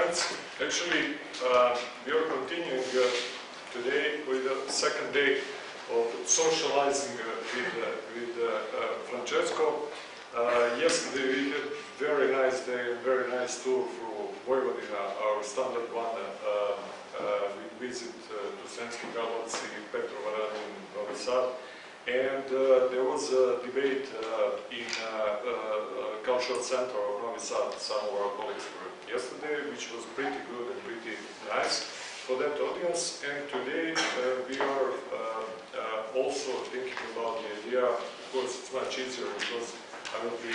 friends. Actually, we are continuing today with the second day of socializing with Francesco. Yesterday we had a very nice day and very nice tour through Vojvodina, our standard one. We visit Tusenski Galaxy, Petrovaran in Novi Sad. And there was a debate in Cultural Center of Novi Sad. Some of our colleagues were yesterday, which was pretty good and pretty nice for that audience. And today we are also thinking about the idea. Of course, it's much easier because I will be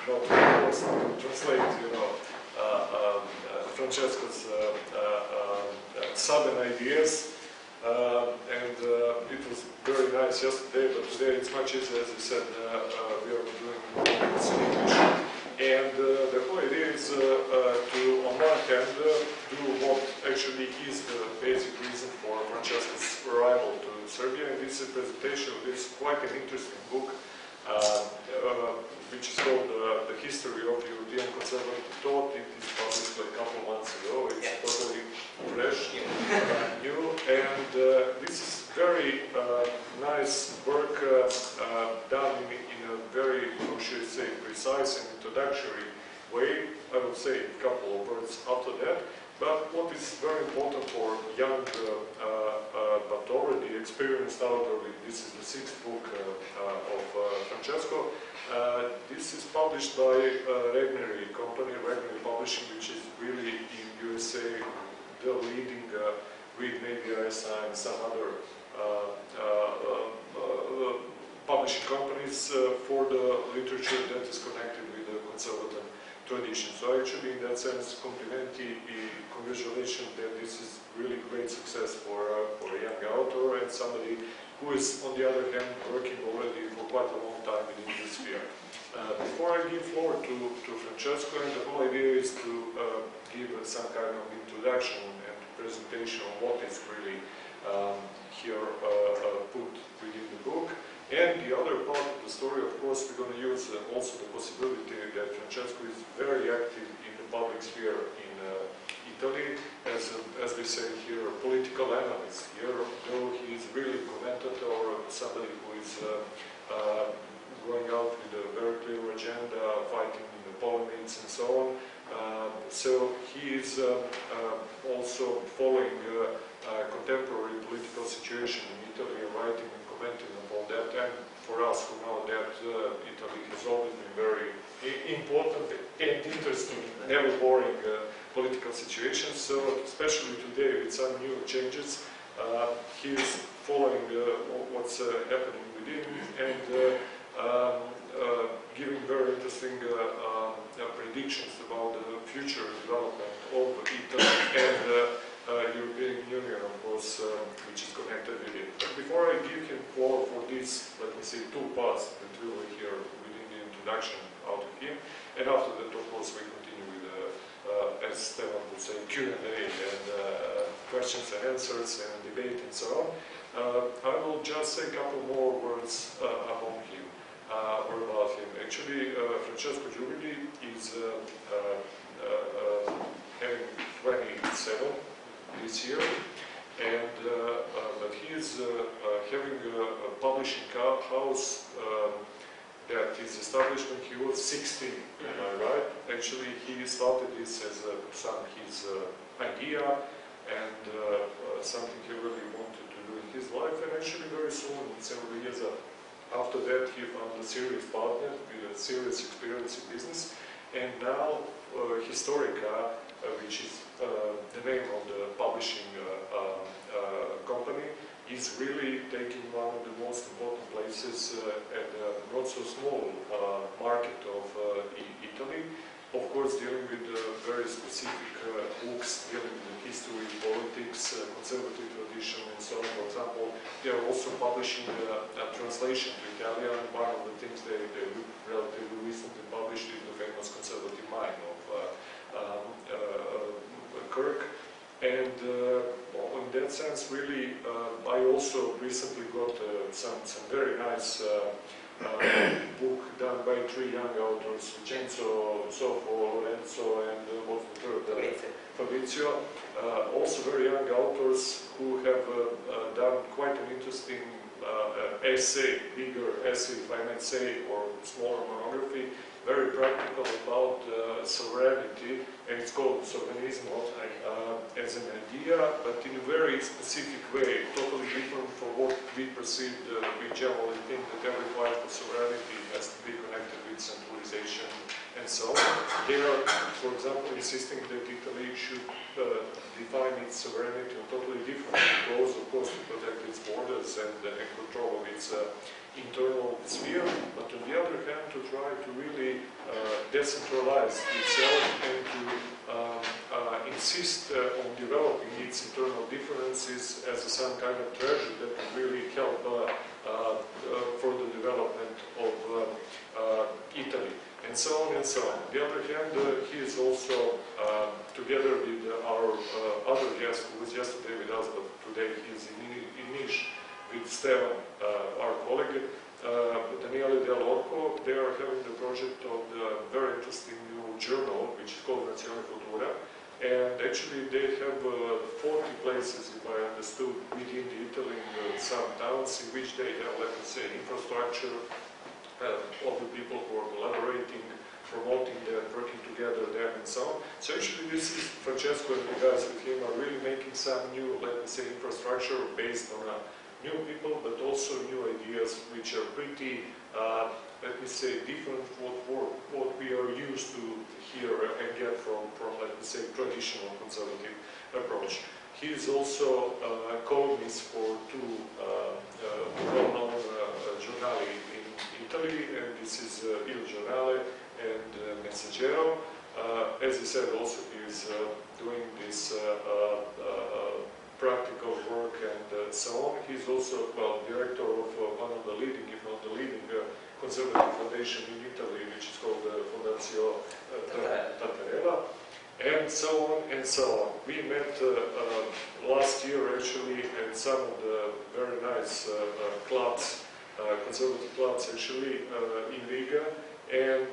not forced to translate, Francesco's sudden ideas. It was very nice yesterday, but today it's much easier, as I said, we are doing this in English. And the whole idea is to, on one hand, do what actually is the basic reason for Francesco's arrival to Serbia. And this is a presentation of this quite an interesting book, which is called The History of European Conservative Thought. It is published a couple of months ago. It's totally fresh, new, and this is very nice work done in a very, how should I say, precise and introductory way. I will say a couple of words after that. But what is very important for young but already experienced author, this is the sixth book of Francesco. This is published by Regnery Regnery Publishing, which is really in USA the leading with maybe ISI and some other publishing companies for the literature that is connected with the conservative tradition. So actually, in that sense, congratulations that this is really great success for a young author and somebody who is, on the other hand, working already for quite a long time within this sphere. Before I give floor to Francesco, and the whole idea is to give some kind of introduction and presentation on what is really here put within the book. And the other part of the story, of course, we're going to use also the possibility that Francesco is very active in the public sphere in Italy, as we say here, a political analyst. Here, though he is really a commentator or somebody who is going out with a very clear agenda, fighting in the polemics and so on. So he is also following contemporary political situation in Italy, writing and commenting upon that. And for us who know that Italy has always been very important and interesting, never boring political situation. So especially today with some new changes, he is following what's happening within and giving very interesting predictions about the future development of Italy and European Union, of course, which is connected with it. But before I give him floor for this, let me say, two parts that we will hear within the introduction out of him, and after that, of course, we continue with, as Stefan would say, Q&A and questions and answers and debate and so on. I will just say a couple more words about him. Or about him. Actually, Francesco Guibilei is having 27 this year, and but he is having a publishing house that is established when he was 16. Am I right? Actually, he started this as his idea and something he really wanted to do in his life, and actually very soon, several years after that, he found a serious partner with a serious experience in business, and now Historica, which is the name of the publishing company, is really taking one of the most important places at the not so small market of Italy. Of course, dealing with very specific books, dealing with history, politics, conservative tradition, and so on. For example, they are also publishing a translation to Italian. One of the things they relatively recently published is the famous conservative mind of Kirk. And in that sense, really, I also recently got some very nice book done by three young authors, Vincenzo, Sofo, Lorenzo, and what's the third? Maurizio, also very young authors who have done quite an interesting essay, bigger essay, if I might say, or smaller monography, very practical about sovereignty, and it's called Sovranismo as an idea, but in a very specific way, totally different from what we perceive. We generally think that every fight for sovereignty has to be connected with centralization and so on. They are, for example, insisting that Italy should define its sovereignty in a totally different goals, of course, to protect its borders and control of its internal sphere, but on the other hand, to try to really decentralize itself and to insist on developing its internal differences as some kind of treasure that can really help for the development of Italy, and so on and so on. On the other hand, he is also, together with our other guest who was yesterday with us, but today he is in Niš, with Stevan, our colleague, Daniele Dell'Orco. They are having the project of the very interesting new journal, which is called Nazione Futura, and actually they have 40 places, if I understood, within the Italy, some towns in which they have, let us say, infrastructure of the people who are collaborating, promoting that, working together there, and so on. So actually this is, Francesco and the guys with him are really making some new, let us say, infrastructure based on new people, but also new ideas which are pretty, let me say, different from what we are used to hear and get from let me say, traditional conservative approach. He is also a columnist for two well-known giornali in Italy, and this is Il Giornale and Messaggero. As I said, also he is doing this practical work and so on. He's also, well, director of one of the leading, if not the leading, conservative foundation in Italy, which is called Fondazione Tattarella, and so on and so on. We met last year actually at some of the very nice clubs, conservative clubs actually in Riga, and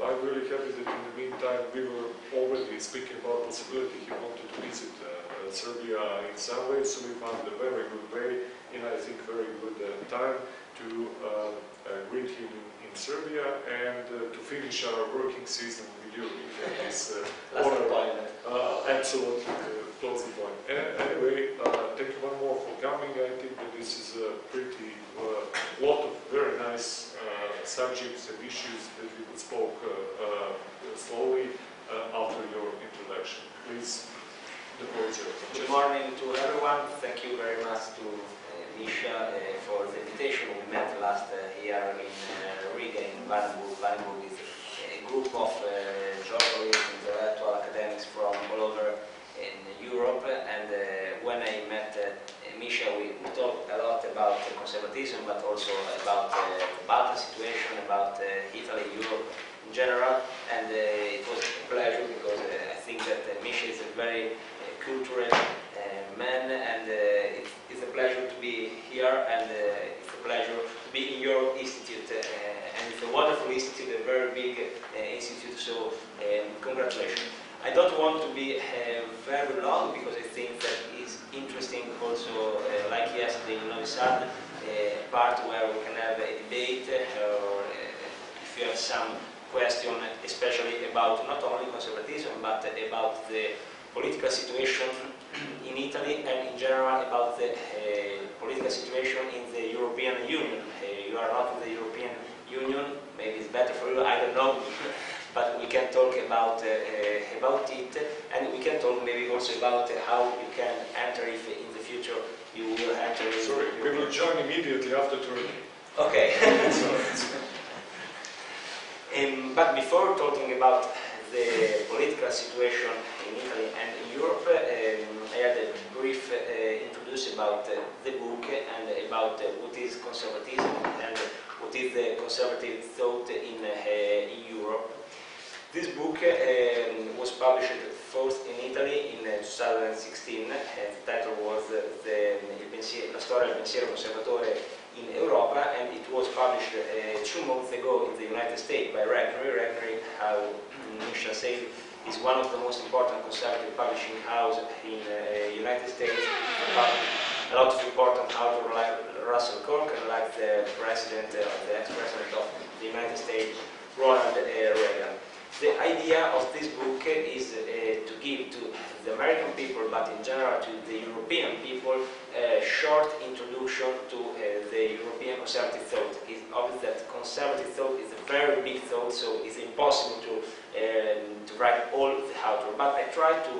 I'm really happy that in the meantime we were already speaking about the possibility he wanted to visit Serbia in some way, so we found a very good way, and I think very good time to greet him in Serbia and to finish our working season with you. This absolutely closing point. Anyway, thank you one more for coming. I think that this is a pretty lot of very nice subjects and issues that we could spoke slowly after your introduction. Please. Good morning to everyone. Thank you very much to Misha for the invitation. We met last year in Riga, in Varnburg. Varnburg is a group of journalists, intellectual academics from all over in Europe. And when I met Misha, we talked a lot about conservatism, but also about the Balkan situation, about Italy, Europe in general. And it was a pleasure because I think that Misha is a very cultural man, and it's a pleasure to be here, and it's a pleasure to be in your institute, and it's a wonderful institute, a very big institute, so congratulations. I don't want to be very long because I think that is interesting also, like yesterday in Novi Sad, part where we can have a debate, or if you have some question, especially about not only conservatism, but about the political situation in Italy and in general about the political situation in the European Union. You are not in the European Union, maybe it's better for you, I don't know, but we can talk about it, and we can talk maybe also about how you can enter if in the future you will enter. Sorry, we will join immediately after Turkey. Okay. But before talking about the political situation in Italy and in Europe, I had a brief introduction about the book and about what is conservatism and what is the conservative thought in Europe. This book was published first in Italy in 2016. The title was La storia del pensiero conservatore in Europa, and it was published 2 months ago in the United States by Regnery. Regnery, how Misha said, is one of the most important conservative publishing houses in the United States. A lot of important authors like Russell Kirk and like the ex-president of the United States, Ronald Reagan. The idea of this book is to give to the American people, but in general to the European people, a short introduction to the European conservative thought. It's obvious that conservative thought is a very big thought, so it's impossible to write all the authors. But I try to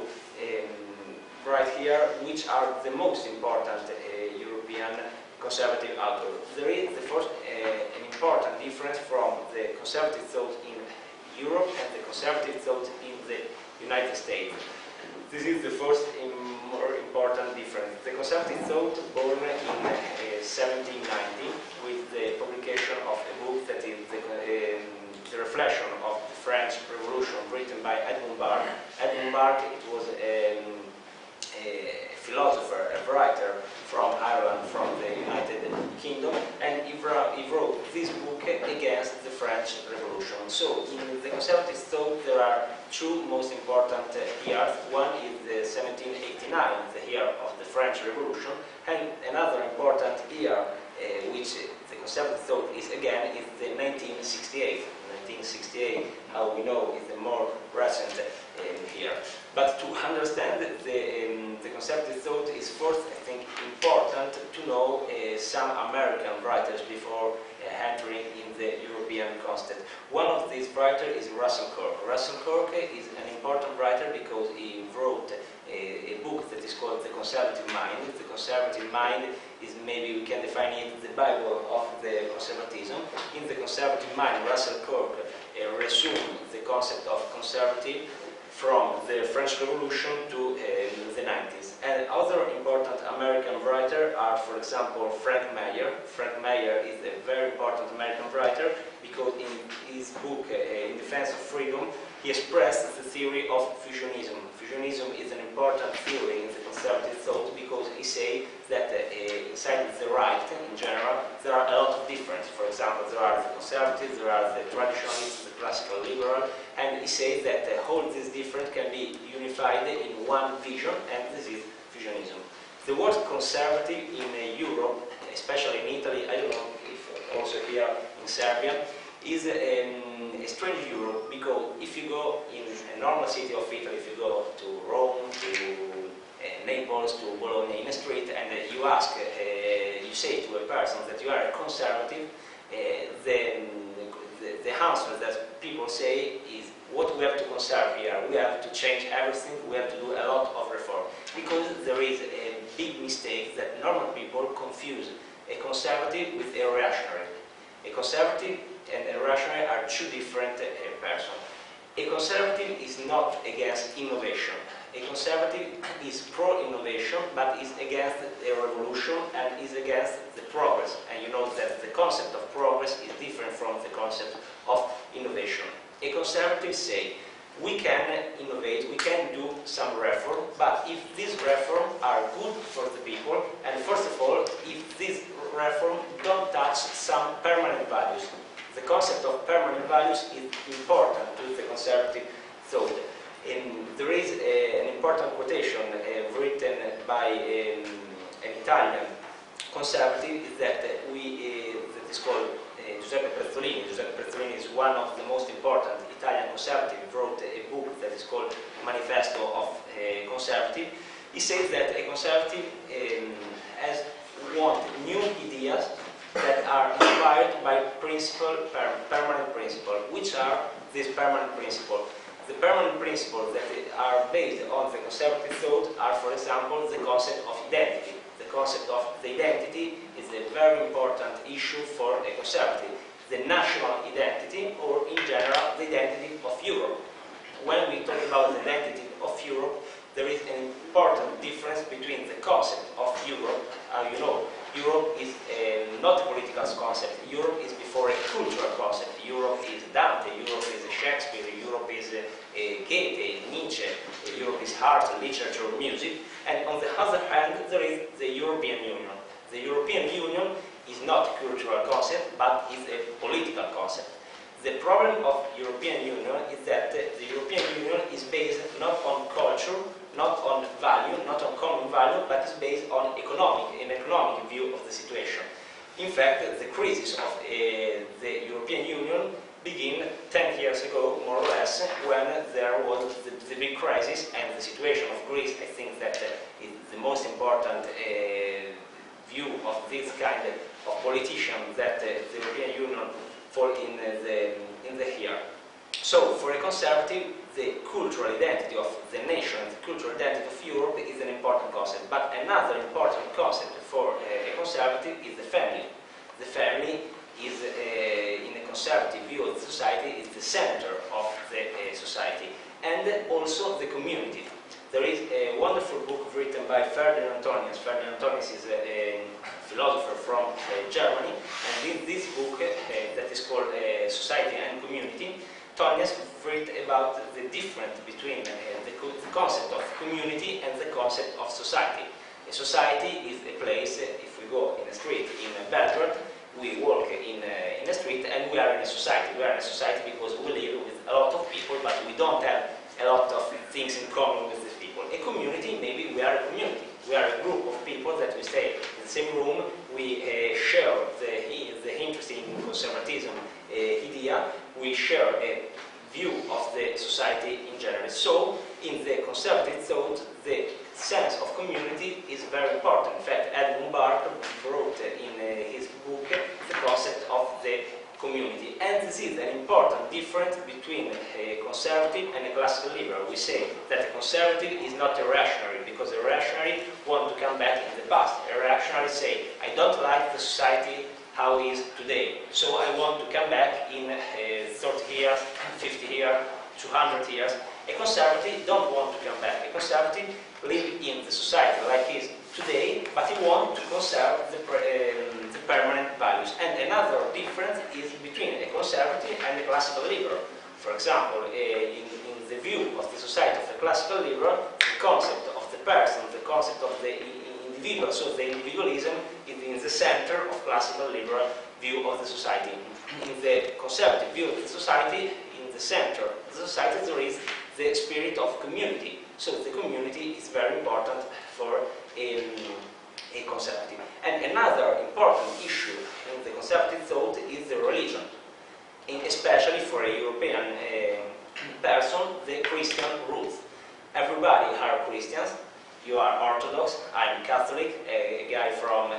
write here which are the most important European conservative authors. There is the first an important difference from the conservative thought in Europe and the conservative thought in the United States. This is the first more important difference. The conservative thought born in 1790 with the publication of a book that is the reflection of the French Revolution written by Edmund Burke. Edmund Burke, it was a philosopher, a writer from Ireland, from the United Kingdom, and he wrote this book against the French Revolution. So in the conservative thought there are 2 most important years. One is the 1789, the year of the French Revolution, and another important year which the conservative thought is again is the 1968. 1968, how we know, is the more recent year. But to understand the conservative thought is first, I think, important to know some American writers before entering in the European context. One of these writers is Russell Kirk. Russell Kirk is an important writer because he wrote a book that is called The Conservative Mind. The Conservative Mind is, maybe we can define it, the Bible of the conservatism. In The Conservative Mind, Russell Kirk resumed the concept of conservative from the French Revolution to the 90s. And other important American writers are, for example, Frank Meyer. Frank Meyer is a very important American writer because in his book, In Defense of Freedom, he expressed the theory of fusionism. Fusionism is an important theory in the conservative thought because he says that inside the right, in general, there are a lot of differences. For example, there are the conservatives, there are the traditionalists, the classical liberal, and he says that all these differences can be unified in one vision, and this is fusionism. The word conservative in Europe, especially in Italy, I don't know if also here in Serbia, is a strange Europe, because if you go in a normal city of Italy, if you go to Rome, to Naples, to Bologna in a street, and you ask, you say to a person that you are a conservative, the answer that people say is, what we have to conserve here, we have to change everything, we have to do a lot of reform. Because there is a big mistake that normal people confuse a conservative with a reactionary. A conservative and a reactionary are 2 different persons. A conservative is not against innovation. A conservative is pro-innovation, but is against the revolution and is against the progress. And you know that the concept of progress is different from the concept of innovation. A conservative say, we can innovate, we can do some reform, but if these reforms are good for the people, and first of all, if these reforms don't touch some permanent values. The concept of permanent values is important to the conservative thought. There is an important quotation written by an Italian conservative that is called Giuseppe Prezzolini. Giuseppe Prezzolini is one of the most important Italian conservatives. He wrote a book that is called Manifesto of a Conservative. He says that a conservative has want new ideas that are inspired by permanent principles. Which are these permanent principles? The permanent principles that are based on the conservative thought are, for example, the concept of identity. The concept of the identity is a very important issue for a conservative. The national identity, or in general, the identity of Europe. When we talk about the identity of Europe, there is an important difference between the concept of Europe. You know, Europe is not a political concept. Europe is before a cultural concept. Europe is Dante, Europe is Shakespeare, Europe is Goethe, Nietzsche, Europe is art, literature, music. And on the other hand, there is the European Union. The European Union is not a cultural concept, but is a political concept. The problem of European Union is that the European Union is based not on culture, not on value, not on common value, but is based on an economic view of the situation. In fact, the crisis of the European Union began 10 years ago, more or less, when there was the big crisis, and the situation of Greece, I think that is the most important view of this kind of politician that the European Union fall in the here. So, for a conservative, the cultural identity of the nation, the cultural identity of Europe is an important concept. But another important concept for a conservative is the family. The family is, in a conservative view of the society, is the center of the society, and also the community. There is a wonderful book written by Ferdinand Tönnies. Ferdinand Tönnies is a philosopher from Germany, and this book that is called Society and Community, Tönnies wrote about the difference between the concept of community and the concept of society. A society is a place, if we go in a street in Belgrade, we walk in a street and we are in a society. We are in a society because we live with a lot of people, but we don't have a lot of things in common with these people. A community, maybe we are a community. We are a group of people that we stay in the same room, we share the interest in conservatism idea, we share a view of the society in general. So, in the conservative thought, the sense of community is very important. In fact, Edmund Burke wrote in his book the concept of the community. And this is an important difference between a conservative and a classical liberal. We say that a conservative is not a reactionary, because a reactionary wants to come back in the past. A reactionary say, I don't like the society how it is today, so I want to come back in 30 years, 50 years, 200 years. A conservative don't want to come back. A conservative live in the society like it is today, but he wants to conserve the permanent values. And another difference is between a conservative and a classical liberal. For example, in the view of the society of the classical liberal, the concept of the person, the concept of the individual, so the individualism is in the center of classical liberal view of the society. In the conservative view of the society, in the center of the society, there is the spirit of community. So the community is very important for a conservative. And another important issue in the conservative thought is the religion, especially for a European person, the Christian roots. Everybody are Christians. You are Orthodox, I'm Catholic, a guy from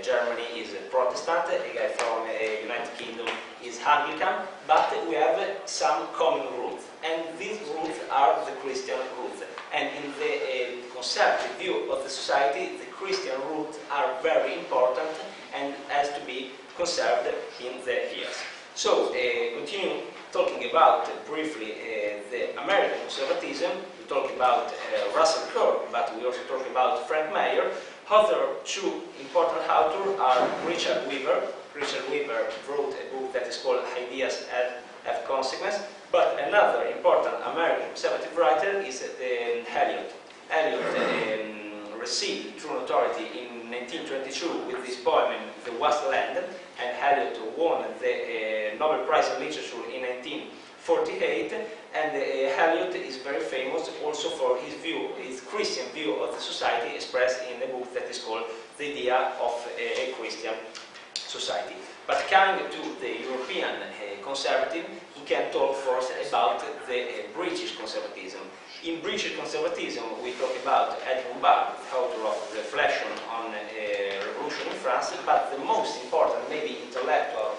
Germany is a Protestant, a guy from United Kingdom is Anglican, but we have some common roots, and these roots are the Christian roots. And in the conservative view of the society, the Christian roots are very important and has to be conserved in the years. So, continue talking about briefly the American conservatism. We talk about Russell Kirk, but we also talk about Frank Meyer. Other two important authors are Richard Weaver. Richard Weaver wrote a book that is called Ideas Have Consequence. But another important American conservative writer is Eliot. Eliot received true notoriety in 1922 with his poem The Wasteland, and Eliot won the Nobel Prize in Literature in 1948, and Eliot is very famous also for his view, his Christian view of the society expressed in a book that is called The Idea of a Christian Society. But coming to the European conservative, we can talk first about the British conservatism. In British conservatism, we talk about Edmund Burke, the author of Reflection on Revolution in France, but the most important, maybe intellectual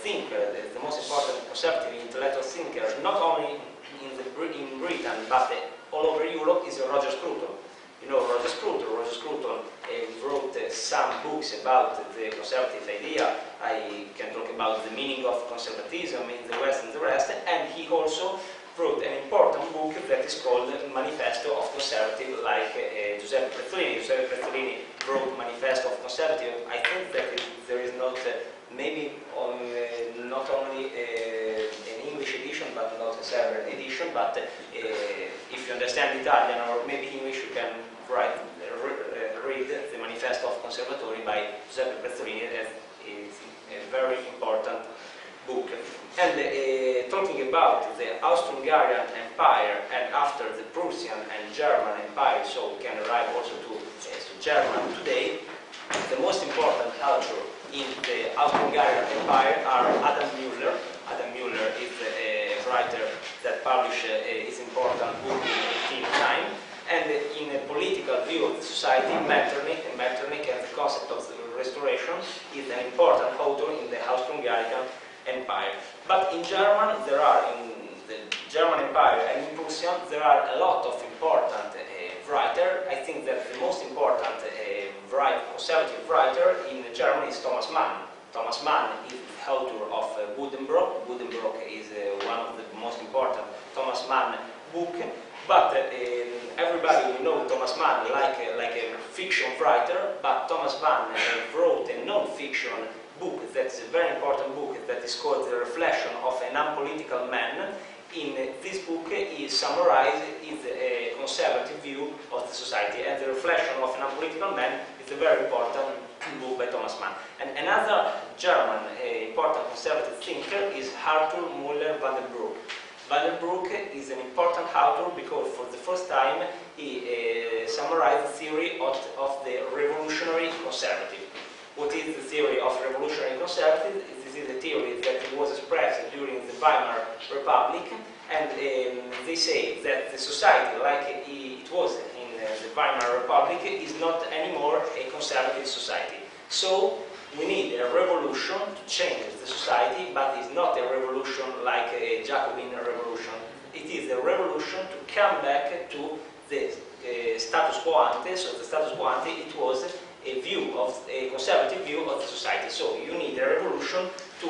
thinker, the most important conservative intellectual thinker, not only in Britain, but all over Europe, is Roger Scruton. You know Roger Scruton. Roger Scruton wrote some books about the conservative idea. I can talk about the meaning of conservatism in the West and the rest, and he also wrote an important book that is called Manifesto of Conservative, like Giuseppe Pezzolini. Giuseppe Pezzolini wrote Manifesto of Conservative. I think that there is not, maybe not only an English edition, but not a Serbian edition, but if you understand Italian or maybe English, you can read the Manifesto of Conservatori by Giuseppe Pezzolini, that is a very important book. And talking about the Austro-Hungarian Empire and after the Prussian and German Empire, so we can arrive also to German today, the most important author in the Austro-Hungarian Empire are Adam Müller. Adam Müller is a writer that published his important book in 1809, and in a political view of the society, Metternich and the concept of the Restoration is an important author in the Austro-Hungarian Empire. But in German, there are, in the German Empire and in Prussia, there are a lot of important writers. I think that the most important conservative writer in Germany is Thomas Mann. Thomas Mann is the author of Buddenbrook. Buddenbrook is one of the most important Thomas Mann books. But everybody will know Thomas Mann like a fiction writer, but Thomas Mann wrote a non-fiction book that is a very important book that is called The Reflection of an Unpolitical Man. In this book, he summarized his conservative view of the society, and The Reflection of an Unpolitical Man is a very important book by Thomas Mann. And another German important conservative thinker is Arthur Müller van den Broek. Van den Broek is an important author because for the first time he summarized the theory of the revolutionary conservative. What is the theory of revolutionary conservative? This is a theory that was expressed during the Weimar Republic, and they say that the society, like it was in the Weimar Republic, is not anymore a conservative society. So we need a revolution to change the society, but it's not a revolution like a Jacobin revolution. It is a revolution to come back to the status quo ante. So the status quo ante, it was a conservative view of the society. So you need a revolution to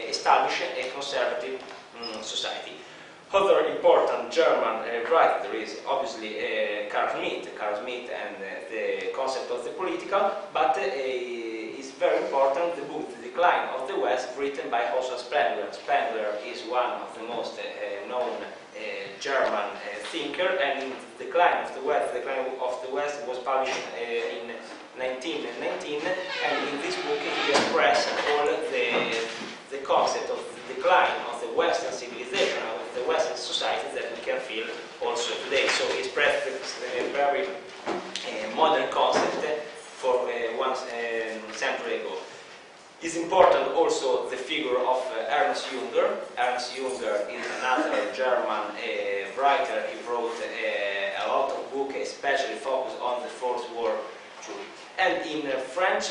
establish a conservative society. Other important German writer, there is obviously Carl Schmitt and the concept of the political, but it's very important the book The Decline of the West, written by Oswald Spengler. Spengler is one of the most known German thinker, and in The Decline of the West was published in 1919, and in this book he expressed all the concept of the decline of the Western civilization, of the Western society that we can feel also today. So he expressed a very modern concept for 1 century ago. It's important also the figure of Ernst Jünger. Ernst Jünger is another German writer. He wrote a lot of books, especially focused on the First World War. And in French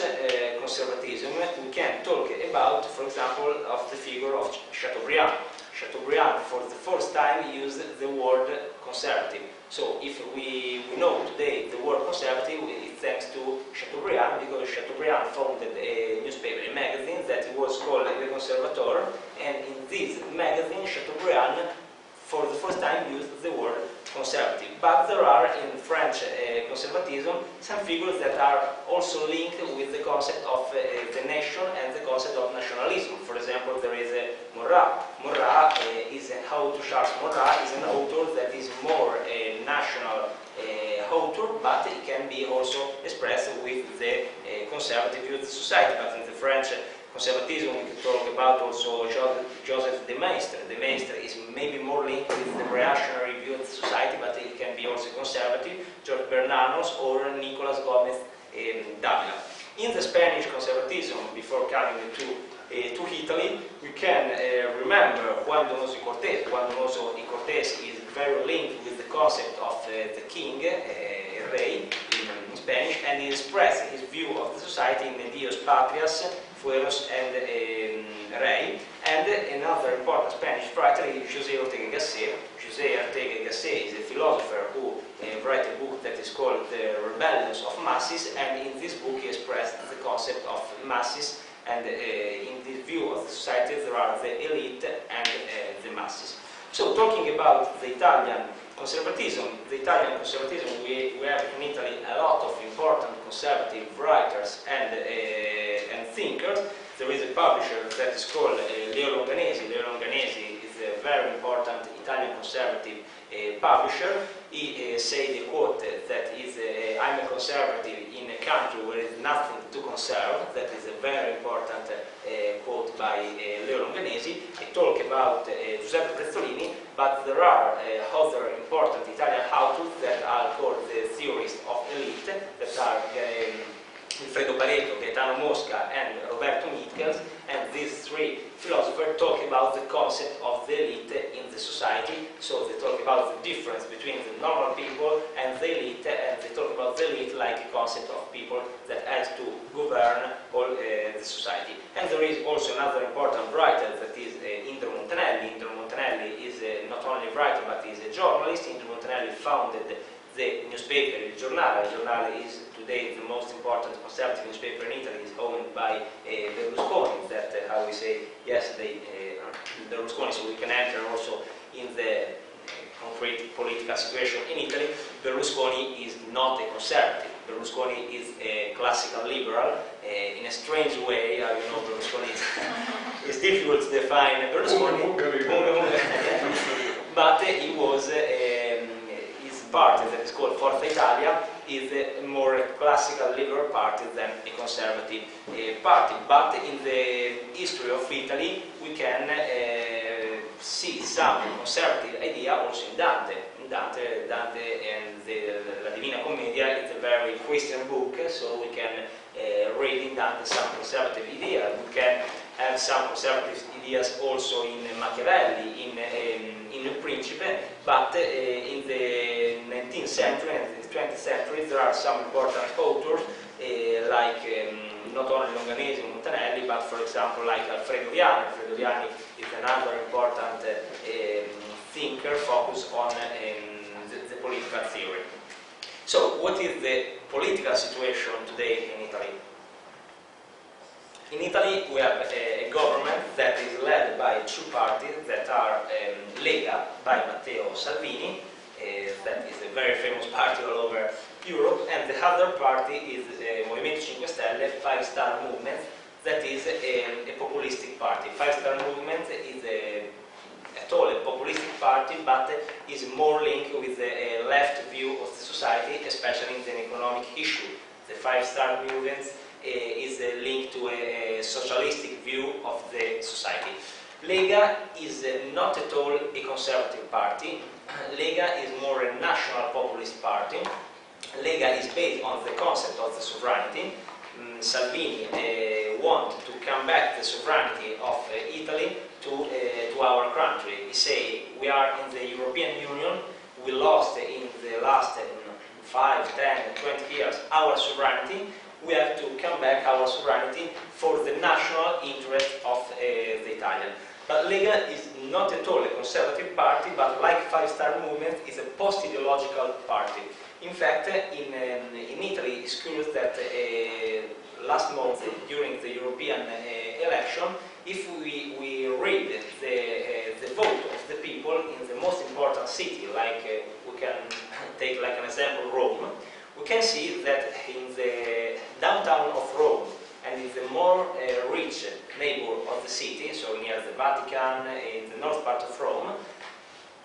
conservatism, we can talk about, for example, of the figure of Chateaubriand. Chateaubriand, for the first time, used the word conservative. So if we know today the word conservative, it's thanks to Chateaubriand, because Chateaubriand founded a newspaper, a magazine that was called Le Conservateur, and in this magazine, Chateaubriand, for the first time, used the word conservative. But there are in French conservatism some figures that are also linked with the concept of the nation and the concept of nationalism. For example, there is Maurras. Maurras is an author, Charles Maurras is an author that is more a national author, but it can be also expressed with the conservative view of the society. But in the French conservatism, we can talk about also Joseph de Maistre. De Maistre is maybe more linked with the reactionary view of the society, but it can be also conservative, George Bernanos or Nicolas Gomez Davila. In the Spanish conservatism, before coming to Italy, we can remember Juan Donoso y Cortés. Juan Donoso y Cortés is very linked with the concept of the king, rey, in Spanish, and he expressed his view of the society in Dios Patrias, Fueros and Rey. And another important Spanish writer is José Ortega Gasset. José Ortega Gasset is a philosopher who wrote a book that is called The Rebellions of Masses, and in this book he expressed the concept of masses, and in this view of the society there are the elite and the masses. So talking about the Italian conservatism, we have in Italy a lot of important conservative writers and thinkers. There is a publisher that is called Leo Longanesi. Leo Longanesi is a very important Italian conservative publisher. He said a quote that is, I'm a conservative in a country where there is nothing to conserve. That is a very important quote by Leo Longanesi. He talked about Giuseppe Prezzolini, but there are other important Italian authors that are called the theorists of elite, that are Alfredo Pareto, Gaetano Mosca, and Roberto Michels, and these three philosophers talk about the concept of the elite in the society. So they talk about the difference between the normal people and the elite, and they talk about the elite like a concept of people that has to govern all the society. And there is also another important writer that is Indro Montanelli. Indro Montanelli is not only a writer but is a journalist. Indro Montanelli founded the newspaper Il Giornale. Il Giornale is today the most important conservative newspaper in Italy. Is owned by Berlusconi. That how we say yesterday, Berlusconi. So we can enter also in the concrete political situation in Italy. Berlusconi is not a conservative. Berlusconi is a classical liberal. In a strange way, you know, Berlusconi it's difficult to define Berlusconi. But he was. Party that is called Forza Italia is a more classical liberal party than a conservative party. But in the history of Italy, we can see some conservative idea also in Dante. Dante and the La Divina Commedia is a very Christian book, so we can read in Dante some conservative ideas. We can have some conservative ideas also in Machiavelli, in Il Principe, but in the 19th century and the 20th century there are some important authors like not only Longanesi and Montanelli, but for example like Alfredo Viani. Alfredo Viani is another important thinker focused on the political theory. So what is the political situation today in Italy? In Italy we have a government that is led by two parties that are Lega by Matteo Salvini, that is a very famous party all over Europe, and the other party is Movimento 5 Stelle, 5 Star Movement, that is a populistic party. 5 Star Movement is at all a populistic party, but is more linked with the left view of the society, especially in the economic issue. The 5 Star Movement is linked to a socialistic view of the society. Lega is not at all a conservative party. Lega is more a national populist party. Lega is based on the concept of the sovereignty. Salvini wants to come back the sovereignty of Italy to our country. He say we are in the European Union, we lost in the last 5, 10, 20 years our sovereignty. We have to come back our sovereignty for the national interest of the Italian. But Lega is not at all a conservative party, but like 5 Star Movement is a post-ideological party. In fact, in Italy, it's curious that last month, during the European election, if we read the vote of the people in the most important city, like we can take like an example Rome, we can see that in the downtown of Rome and in the more rich neighbor of the city, so near the Vatican, in the north part of Rome,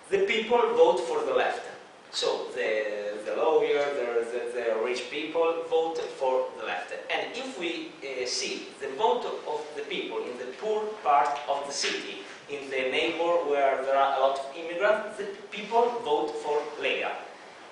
the people vote for the left. So the lawyer, the rich people vote for the left. And if we see the vote of the people in the poor part of the city, in the neighbor where there are a lot of immigrants, the people vote for Lega.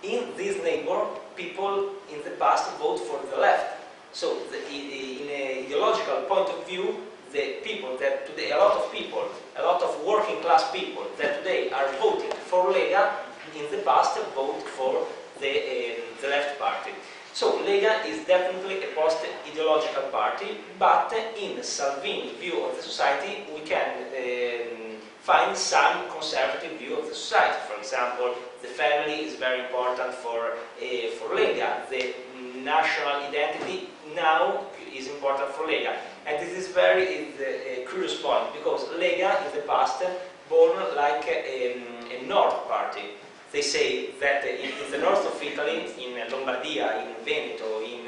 In this neighbor, people in the past vote for the left. So in an ideological point of view, the people that today, a lot of people, a lot of working class people that today are voting for Lega, in the past vote for the left party. So Lega is definitely a post-ideological party, but in Salvini's view of the society, we can find some conservative view of the society. For example, the family is very important for Lega. The national identity now is important for Lega. And this is a curious point, because Lega in the past born like a North party. They say that in the north of Italy, in Lombardia, in Veneto, in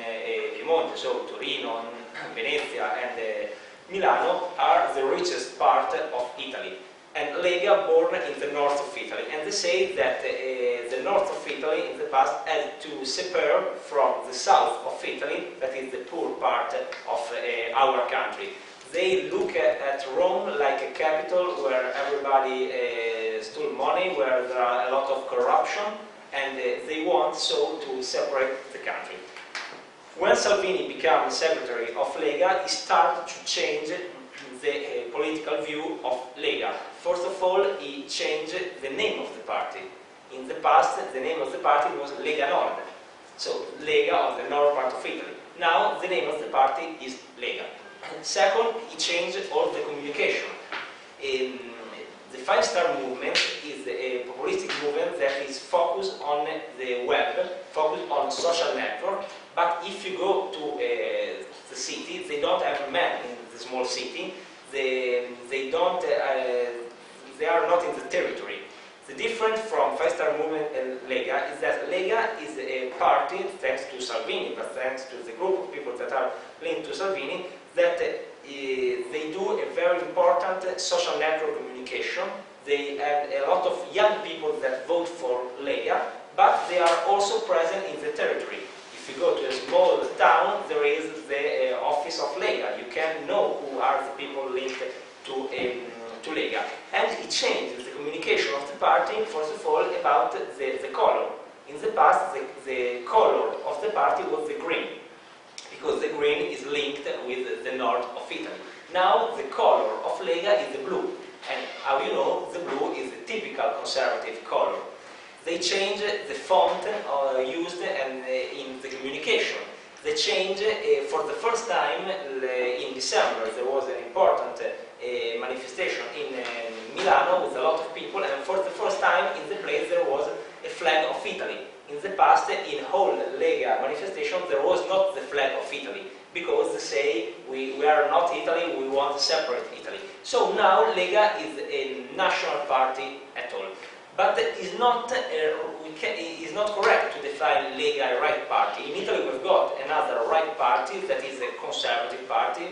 Piemonte, so Torino, Venezia and Milano, are the richest part of Italy. and Lega born in the north of Italy. And they say that the north of Italy in the past had to separate from the south of Italy, that is the poor part of our country. They look at Rome like a capital where everybody stole money, where there are a lot of corruption, and they want so to separate the country. When Salvini became secretary of Lega, he started to change the political view of Lega. First of all, he changed the name of the party. In the past, the name of the party was Lega Nord, so Lega of the north part of Italy. Now, the name of the party is Lega. Second, he changed all the communication. The Five Star movement is a populistic movement that is focused on the web, focused on social network, but if you go to the city, they don't have men in the small city, they are not in the territory. The difference from Five Star movement and Lega is that Lega is a party, thanks to Salvini, but thanks to the group of people that are linked to Salvini, that they do a very important social network communication. They have a lot of young people that vote for Lega, but they are also present in the territory. If you go to a small town, there is the office of Lega. You can know who are the people linked to Lega. And it changes the communication of the party, first of all, about the color. In the past, the color of the party was the green, because the green is linked with the north of Italy. Now, the color of Lega is the blue. And how you know, the blue is the typical conservative color. They change the font used in the communication. They change, for the first time in December, there was an important manifestation in Milano with a lot of people, and for the first time in the place there was a flag of Italy. In the past, in whole Lega manifestation, there was not the flag of Italy, because they say, we are not Italy, we want to separate Italy. So now Lega is a national party at all. But it is not correct to define Lega a right party. In Italy we've got another right party that is a conservative party,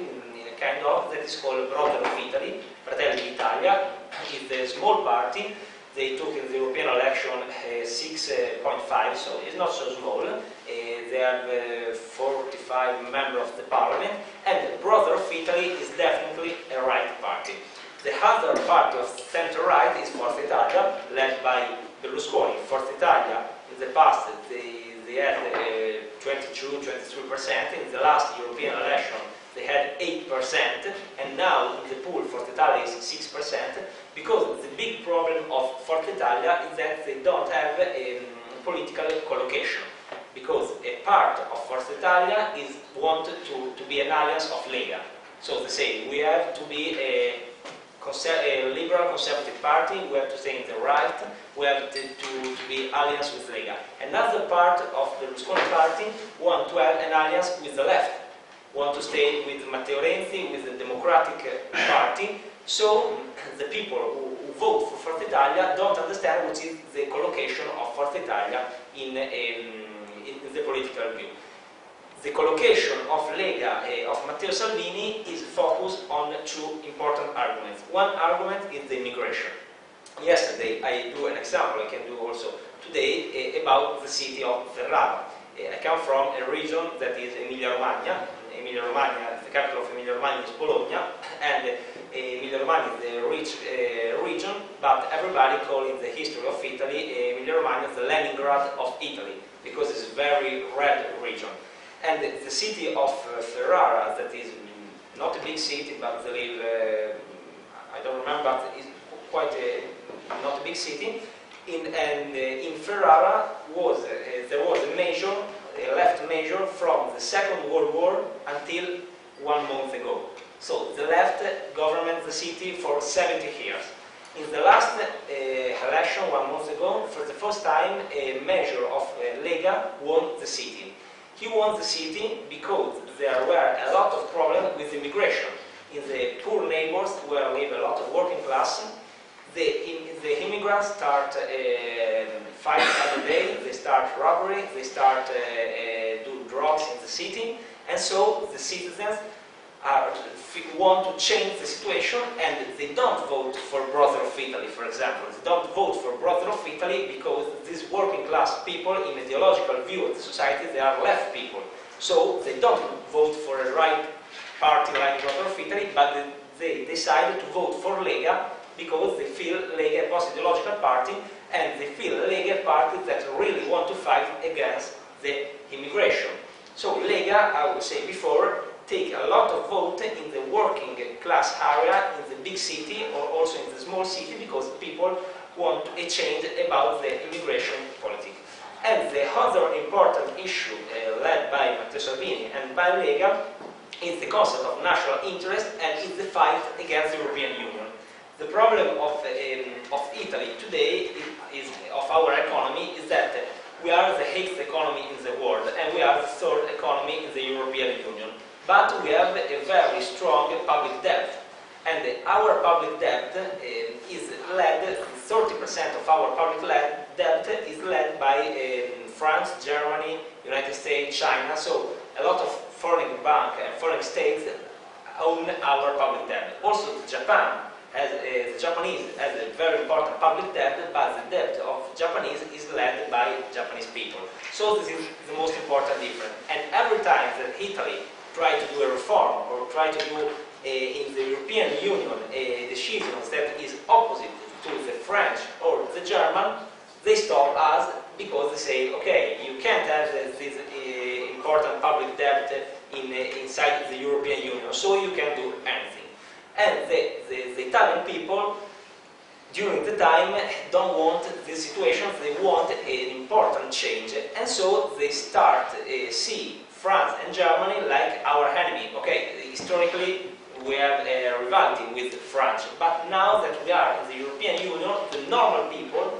kind of, that is called Brother of Italy, Fratelli d'Italia. It's a small party. They took in the European election 6.5, so it's not so small. They have 45 members of the parliament, and Brother of Italy is definitely a right party. The other party of center-right is Forza Italia, led by Berlusconi. Forza Italia, in the past, they had 22–23%. In the last European election, they had 8%, and now in the pool, Forza Italia is 6%, because the big problem of Forza Italia is that they don't have a political collocation, because a part of Forza Italia is wanted to be an alliance of Lega. So they say, we have to be a liberal conservative party, we have to stay in the right, we have to be alliance with Lega. Another part of the Berlusconi party want to have an alliance with the left, want to stay with Matteo Renzi, with the Democratic Party. So the people who vote for Forza Italia don't understand what is the collocation of Forza Italia in the political view. The collocation of Lega, of Matteo Salvini, is focused on two important arguments. One argument is the immigration. Yesterday I do an example, I can do also today, about the city of Ferrara. I come from a region that is Emilia-Romagna. Emilia-Romagna, the capital of Emilia-Romagna is Bologna, and Emilia-Romagna is a rich region, but everybody calls it the history of Italy. Emilia-Romagna is the Leningrad of Italy, because it's a very red region. And the city of Ferrara, that is not a big city, but they live, I don't remember, but it's quite not a big city. In Ferrara there was a left measure from the Second World War until 1 month ago. So the left governed the city for 70 years. In the last election 1 month ago, for the first time, a measure of Lega won the city. He won the city because there were a lot of problems with immigration. In the poor neighbors where live a lot of working class, the immigrants start fighting every day, they start robbery, they start do drugs in the city, and so the citizens want to change the situation, and they don't vote for Brother of Italy, for example. They don't vote for Brother of Italy because these working class people, in ideological view of the society, they are left people. So they don't vote for a right party like Brother of Italy, but they decided to vote for Lega because they feel Lega a post-ideological party, and they feel Lega a party that really want to fight against the immigration. So Lega, I would say before, take a lot of vote in the working class area, in the big city, or also in the small city, because people want a change about the immigration policy. And the other important issue led by Matteo Salvini and by Lega is the concept of national interest and is the fight against the European Union. The problem of Italy today, of our economy, is that we are the 8th economy in the world and we are the 3rd economy in the European Union. But we have a very strong public debt. And our public debt is led, 30% of our public debt is led by France, Germany, United States, China. So a lot of foreign banks and foreign states own our public debt. Also Japan, the Japanese has a very important public debt, but the debt of Japanese is led by Japanese people. So this is the most important difference. And every time that Italy try to do a reform or try to do in the European Union a decision that is opposite to the French or the German, they stop us because they say, okay, you can't have this important public debt inside the European Union, so you can do anything. And the Italian people, during the time, don't want this situation, they want an important change, and so they start see France and Germany like our enemy. Okay, historically we have a rivalry with France, but now that we are in the European Union, the normal people,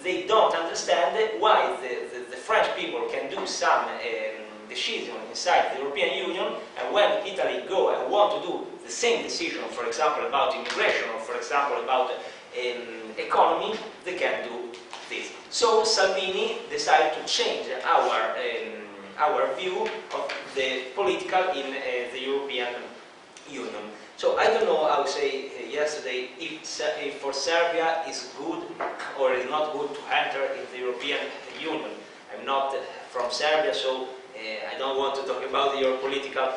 they don't understand why the French people can do some decision inside the European Union, and when Italy go and want to do the same decision, for example about immigration or for example about economy, they can do this. So Salvini decided to change our view of the political in the European Union. So I don't know, I would say yesterday, if for Serbia is good or is not good to enter in the European Union. I'm not from Serbia, so I don't want to talk about your political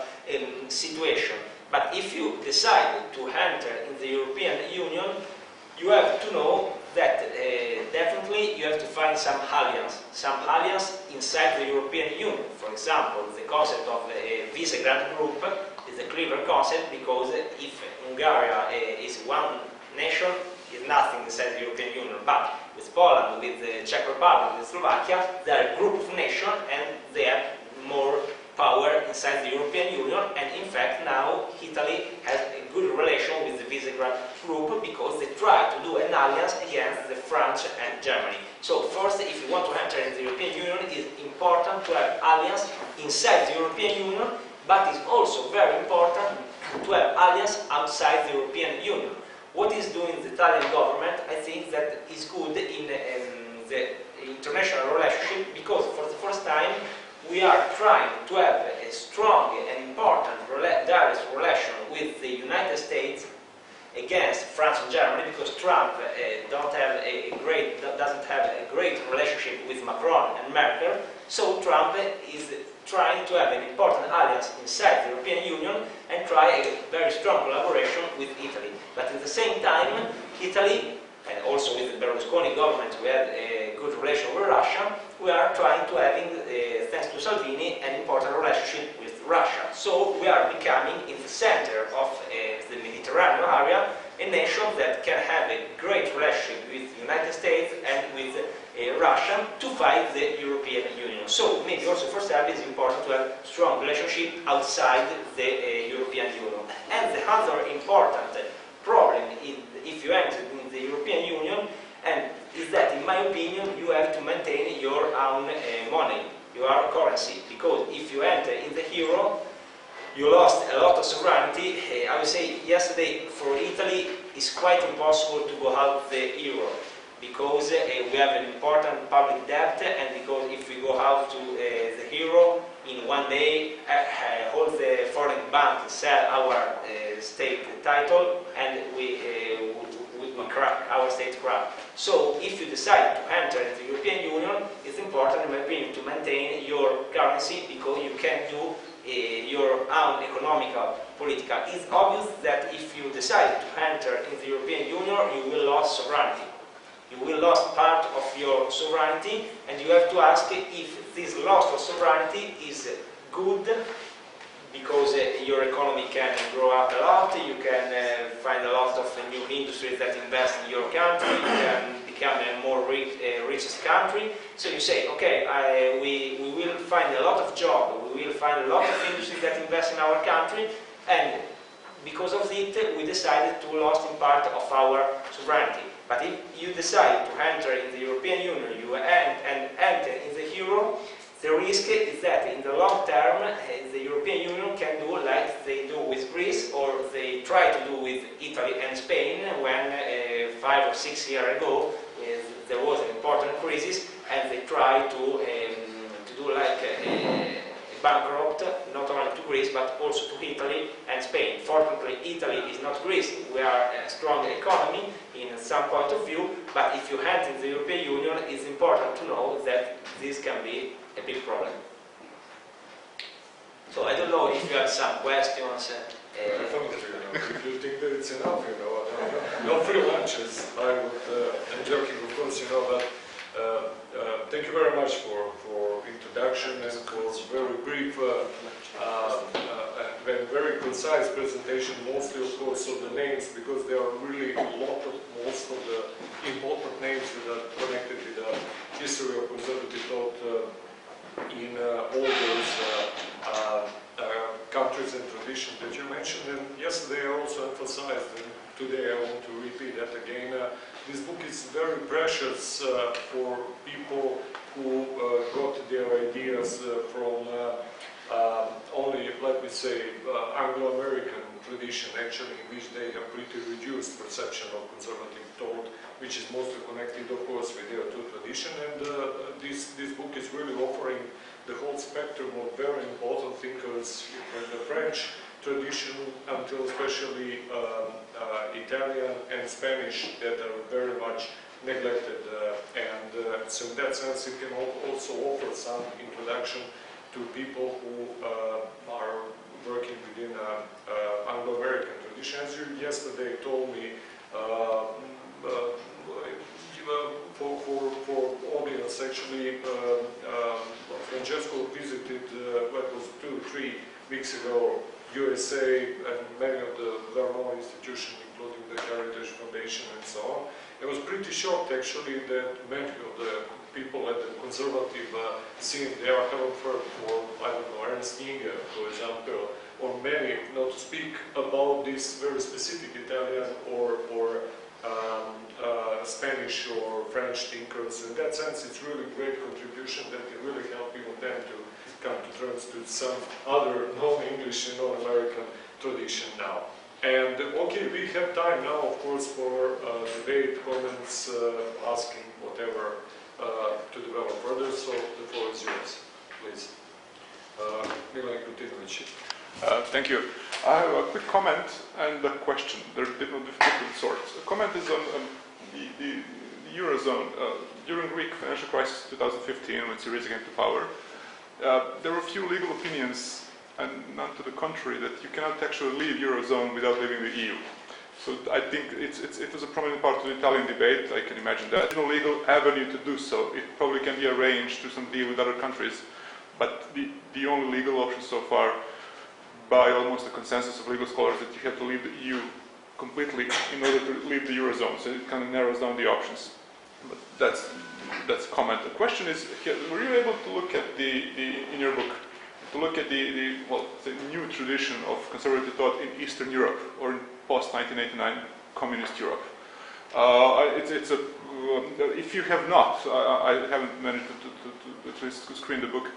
situation. But if you decide to enter in the European Union, you have to know that definitely you have to find some alliance inside the European Union. For example, the concept of a Visegrad group is a clever concept, because if Hungary is one nation, is nothing inside the European Union. But with Poland, with the Czech Republic, with Slovakia, they are a group of nations and they have more power inside the European Union, and in fact now Italy has a good relation with the Visegrad group because they try to do an alliance against the French and Germany. So first, if you want to enter in the European Union, it is important to have alliance inside the European Union, but it's also very important to have alliance outside the European Union. What is doing the Italian government, I think that is good in the international relationship, because for the first time we are trying to have a strong and important direct relation with the United States against France and Germany, because Trump doesn't have a great relationship with Macron and Merkel. So Trump is trying to have an important alliance inside the European Union and try a very strong collaboration with Italy. But at the same time, Italy, and also with the Berlusconi government, we have a good relation with Russia. We are trying to having, thanks to Salvini, an important relationship with Russia. So we are becoming in the center of the Mediterranean area, a nation that can have a great relationship with the United States and with Russia to fight the European Union. So maybe also for Serbia it's important to have a strong relationship outside the European Union. And the other important problem if you enter in the European Union, and is that, in my opinion, you have to maintain your own money, your currency, because if you enter in the euro, you lost a lot of sovereignty. I would say yesterday for Italy it's quite impossible to go out the euro, because we have an important public debt, and because if we go out to the euro in in one day all the foreign banks sell our state title and we crack, our state crack. So if you decide to enter the European Union, it's important, in my opinion, to maintain your currency because you can do your own economical, political. It's obvious that if you decide to enter in the European Union, you will lose sovereignty. You will lose part of your sovereignty, and you have to ask if this loss of sovereignty is good because your economy can grow up a lot, you can find a lot of new industries that invest in your country, you can become a more richest country. So you say, okay, we will find a lot of jobs, we will find a lot of industries that invest in our country, and because of it, we decided to lose in part of our sovereignty. But if you decide to enter in the European Union and enter in the euro, the risk is that in the long term, the European Union can do like they do with Greece, or they try to do with Italy and Spain when 5 or 6 years ago there was an important crisis, and they tried to do like a bankrupt, not only to Greece but also to Italy and Spain. Fortunately, Italy is not Greece. We are a strong economy in some point of view, but if you enter the European Union, it's important to know that this can be a big problem. So I don't know if you have some questions. If you think that it's enough, no free lunches. I'm joking, of course, but thank you very much for introduction and for very brief and very concise presentation, mostly, of course, of the names, because there are really most of the important names that are connected with the history of conservative thought in all those countries and traditions that you mentioned. And yesterday I also emphasized, and today I want to repeat that again. This book is very precious for people who got their ideas from only, let me say, Anglo-American tradition, actually, in which they have pretty reduced perception of conservative thought, which is mostly connected, of course, with their two tradition. And this book is really offering the whole spectrum of very important thinkers from the French tradition until especially Italian and Spanish that are very much neglected. So in that sense, it can also offer some introduction to people who are working within Anglo-American tradition. As you yesterday told me, for audience, actually, Francesco visited, what was 2 or 3 weeks ago, USA and many of the well-known institutions, including the Heritage Foundation and so on. I was pretty shocked, actually, that many of the people at the conservative scene, they are coming for, I don't know, Ernst Jünger, for example, or many, not to speak about this very specific Italian or Spanish or French thinkers. In that sense, it's really great contribution that can really help even them to come to terms with some other non-English and non-American tradition now. And okay, we have time now, of course, for debate, comments, asking whatever to develop further. So the floor is yours, please. Milan Krutinovic. Thank you. I have a quick comment and a question. They're different sorts. A comment is on the Eurozone. During Greek financial crisis 2015, when Syriza came to power, there were few legal opinions, and none to the contrary, that you cannot actually leave Eurozone without leaving the EU. So I think it was a prominent part of the Italian debate. I can imagine that. There's no legal avenue to do so. It probably can be arranged through some deal with other countries, but the only legal option so far, by almost a consensus of legal scholars, that you have to leave the EU completely in order to leave the Eurozone. So it kind of narrows down the options. But that's a comment. The question is, were you able to look at in your book, to look at the new tradition of conservative thought in Eastern Europe or in post-1989 communist Europe? If you have not, I haven't managed to screen the book.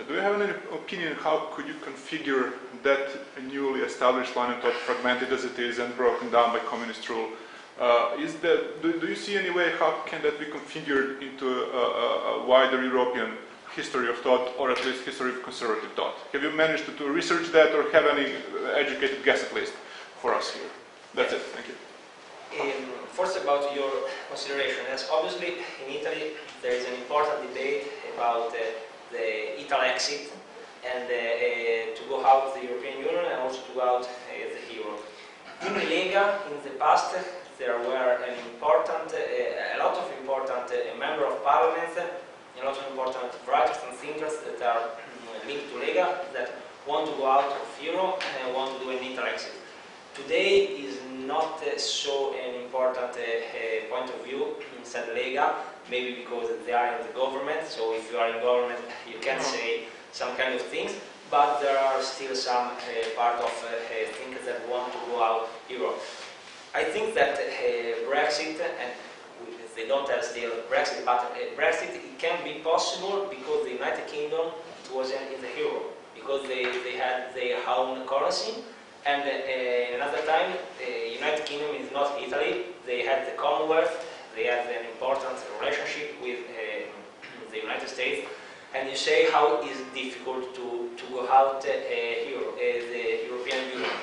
Do you have any opinion how could you configure that newly established line of thought, fragmented as it is and broken down by communist rule? Do you see any way how can that be configured into a wider European history of thought, or at least history of conservative thought? Have you managed to research that, or have any educated guess at least for us here? That's it. Thank you. First, about your consideration, as obviously in Italy there is an important debate about the Italy exit and to go out of the European Union and also to go out the euro. In Lega, in the past, there were a lot of important members of parliament, a lot of important writers and thinkers that are linked to Lega that want to go out of euro and want to do an Italy exit. Today is not so an important point of view inside Lega, maybe because they are in the government, so if you are in government you can say some kind of things, but there are still some part of thinkers that want to go out Europe. I think that Brexit, and they don't have still Brexit, but Brexit it can be possible because the United Kingdom wasn't in the euro, because they had their own currency. And another time, the United Kingdom is not Italy. They had the Commonwealth. They had an important relationship with the United States. And you say how is it difficult to go out the European Union.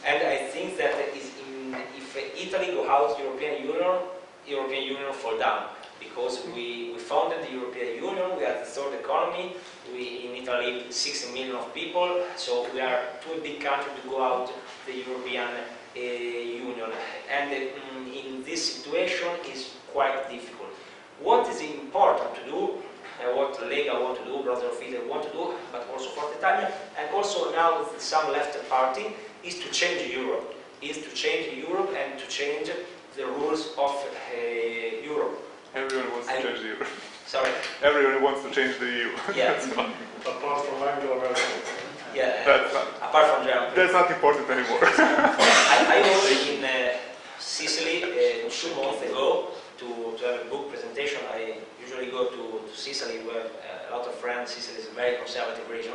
And I think that if Italy go out European Union fall down. Because we founded the European Union, we are the third economy, in Italy 60 million of people, so we are too big country to go out the European Union. And in this situation is quite difficult. What is important to do, what Lega want to do, Brother of Italy want to do, but also for the Italian, and also now some left party, is to change Europe. And to change the rules of Europe. Everyone wants to change the EU. Sorry? Everyone wants to change the EU. Yeah. Apart from Angela Merkel. Yeah, apart from Germany. That's not important anymore. I was in Sicily 2 months ago to have a book presentation. I usually go to Sicily, where a lot of friends. Sicily is a very conservative region.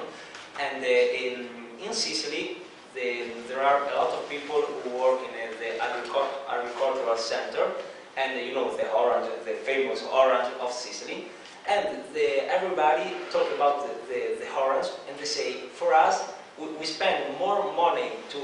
And in Sicily, there are a lot of people who work in the agricultural center. And you know the orange, the famous orange of Sicily, and everybody talk about the orange, and they say, for us, we spend more money to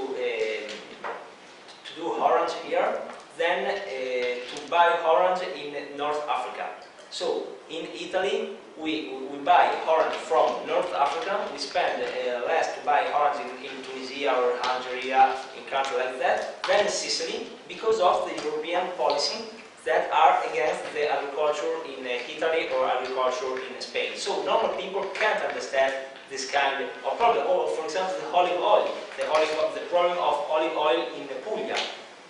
do orange here than to buy orange in North Africa. So in Italy, we buy orange from North Africa. We spend less to buy orange in Tunisia or Algeria, in countries like that, than in Sicily, because of the European policy that are against the agriculture in Italy or agriculture in Spain. So normal people can't understand this kind of problem. Or, for example, the olive oil. The problem of olive oil in Puglia.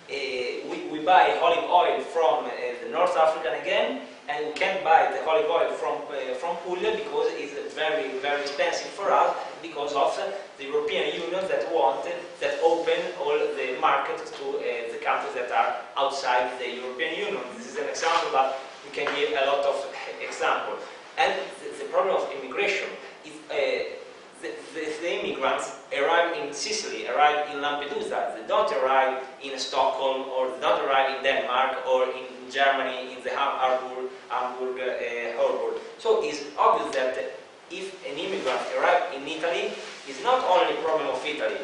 We buy olive oil from the North African again, and we can't buy the olive oil from Puglia because it's very, very expensive for us because of the European Union that open all the markets to the countries that are outside the European Union. This is an example, but we can give a lot of examples. And the problem of immigration is the immigrants arrive in Sicily, arrive in Lampedusa. They don't arrive in Stockholm, or they don't arrive in Denmark, or in Germany, in the Hamburg harbor. So it's obvious that if an immigrant arrives in Italy, it's not only a problem of Italy,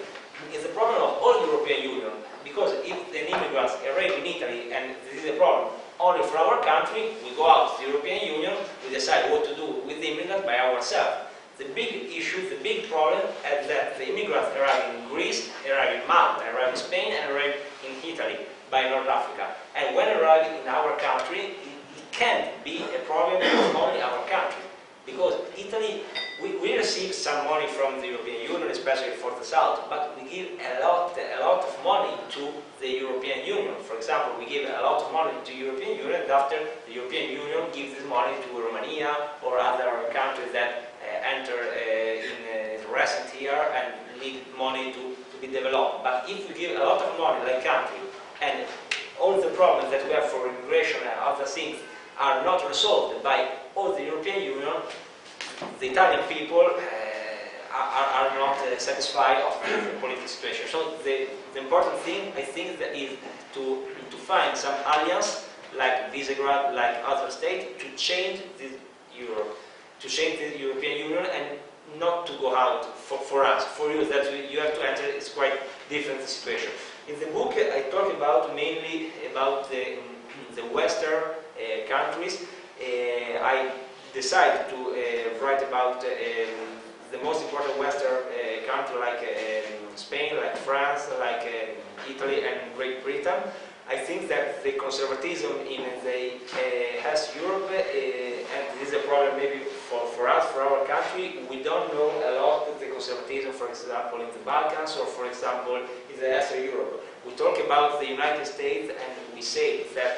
it's a problem of all European Union. Because if an immigrant arrives in Italy, and this is a problem only for our country, we go out to the European Union, we decide what to do with the immigrant by ourselves. The big issue, the big problem is that the immigrants arrive in Greece, arrive in Malta, arrive in Spain, and arrive in Italy by North Africa. And when arriving in our country, it can't be a problem for only our country. Because Italy, we receive some money from the European Union, especially for the South, but we give a lot of money to the European Union. For example, we give a lot of money to the European Union, and after the European Union gives this money to Romania or other countries that enter in recent year and need money to be developed. But if we give a lot of money like country, and all the problems that we have for immigration and other things are not resolved by all the European Union, the Italian people are not satisfied of the political situation. So the important thing, I think, that is to find some alliance like Visegrad, like other states, to change this Europe. to change the European Union and not to go out for us. For you, that you have to enter, it's quite different situation. In the book, I talk about mainly about the Western countries. I decided to write about the most important Western country like Spain, like France, like Italy and Great Britain. I think that the conservatism in the East Europe, and this is a problem maybe for us, for our country, we don't know a lot of the conservatism, for example, in the Balkans or, for example, in the Eastern Europe. We talk about the United States and we say that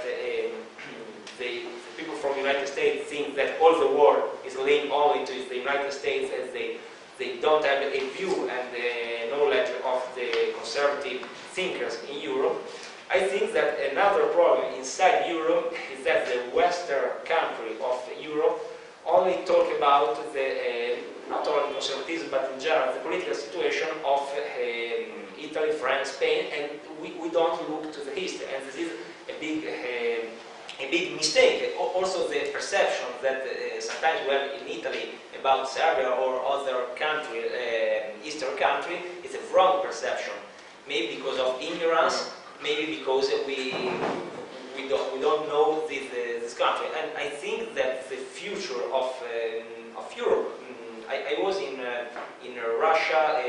the people from the United States think that all the world is linked only to the United States, as they don't have a view and knowledge of the conservative thinkers in Europe. I think that another problem inside Europe is that the Western country of Europe only talk about the, not only conservatism, but in general the political situation of Italy, France, Spain, and we don't look to the history, and this is a big mistake. Also the perception that sometimes we have in Italy about Serbia or other country, Eastern country, is a wrong perception. Maybe because of ignorance, maybe because we don't know this country. And I think that the future of Europe. I was in Russia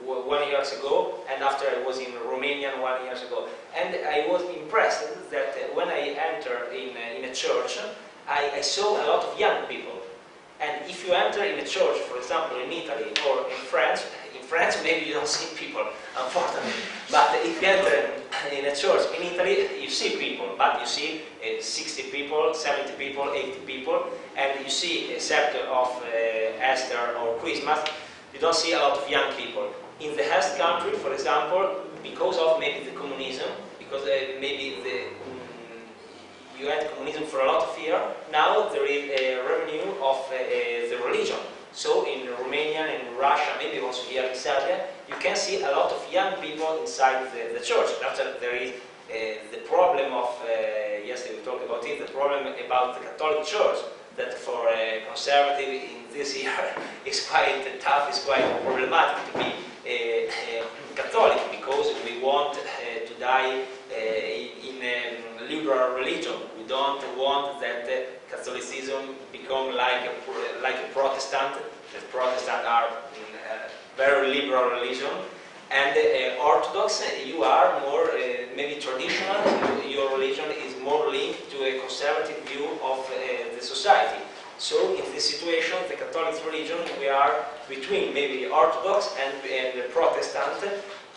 1 year ago, and after I was in Romania 1 year ago, and I was impressed that when I entered in a church, I saw a lot of young people. And if you enter in a church, for example, in Italy or in France maybe you don't see people, unfortunately. But if you enter in a church in Italy, you see people, but you see 60 people, 70 people, 80 people, and you see, except of Easter or Christmas, you don't see a lot of young people. In the East country, for example, because of maybe the communism, because maybe you had communism for a lot of years, now there is a revenue of the religion. So in Romania and Russia, maybe also here in Serbia, you can see a lot of young people inside the church. After there is the problem of, yesterday we talked about it, the problem about the Catholic Church, that for a conservative in this year is quite tough, is quite problematic to be Catholic, because we want to die in a liberal religion. We don't want that Catholicism become like a Protestant. The Protestants are a very liberal religion, and Orthodox, you are more maybe traditional. Your religion is more linked to a conservative view of the society. So in this situation, the Catholic religion, we are between maybe Orthodox and the Protestant,